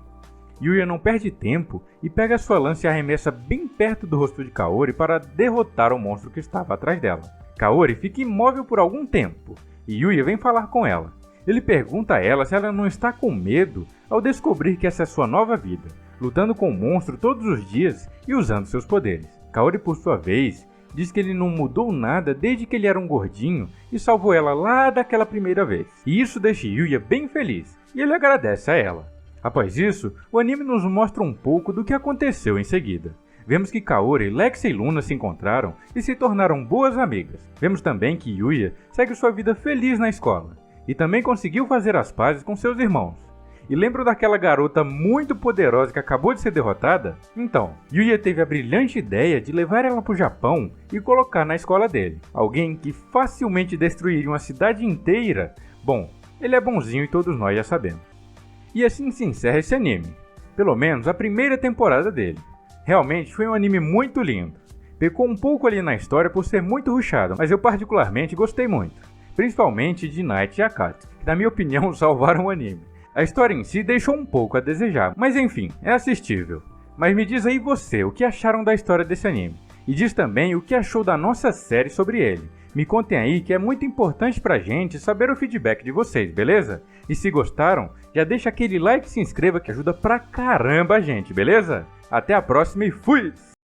Yuya não perde tempo e pega sua lança e arremessa bem perto do rosto de Kaori para derrotar o monstro que estava atrás dela. Kaori fica imóvel por algum tempo e Yuya vem falar com ela. Ele pergunta a ela se ela não está com medo ao descobrir que essa é sua nova vida, lutando com o monstro todos os dias e usando seus poderes. Kaori, por sua vez, diz que ele não mudou nada desde que ele era um gordinho e salvou ela lá daquela primeira vez. E isso deixa Yuya bem feliz e ele agradece a ela. Após isso, o anime nos mostra um pouco do que aconteceu em seguida. Vemos que Kaori, Lexia e Luna se encontraram e se tornaram boas amigas. Vemos também que Yuya segue sua vida feliz na escola e também conseguiu fazer as pazes com seus irmãos. E lembram daquela garota muito poderosa que acabou de ser derrotada? Então, Yuya teve a brilhante ideia de levar ela para o Japão e colocar na escola dele. Alguém que facilmente destruiria uma cidade inteira? Bom, ele é bonzinho e todos nós já sabemos. E assim se encerra esse anime, pelo menos a primeira temporada dele. Realmente foi um anime muito lindo. Pecou um pouco ali na história por ser muito rushado, mas eu particularmente gostei muito. Principalmente de Night e Akatsuki, que na minha opinião salvaram o anime. A história em si deixou um pouco a desejar, mas enfim, é assistível. Mas me diz aí você, o que acharam da história desse anime? E diz também o que achou da nossa série sobre ele. Me contem aí que é muito importante pra gente saber o feedback de vocês, beleza? E se gostaram, já deixa aquele like e se inscreva que ajuda pra caramba a gente, beleza? Até a próxima e fui!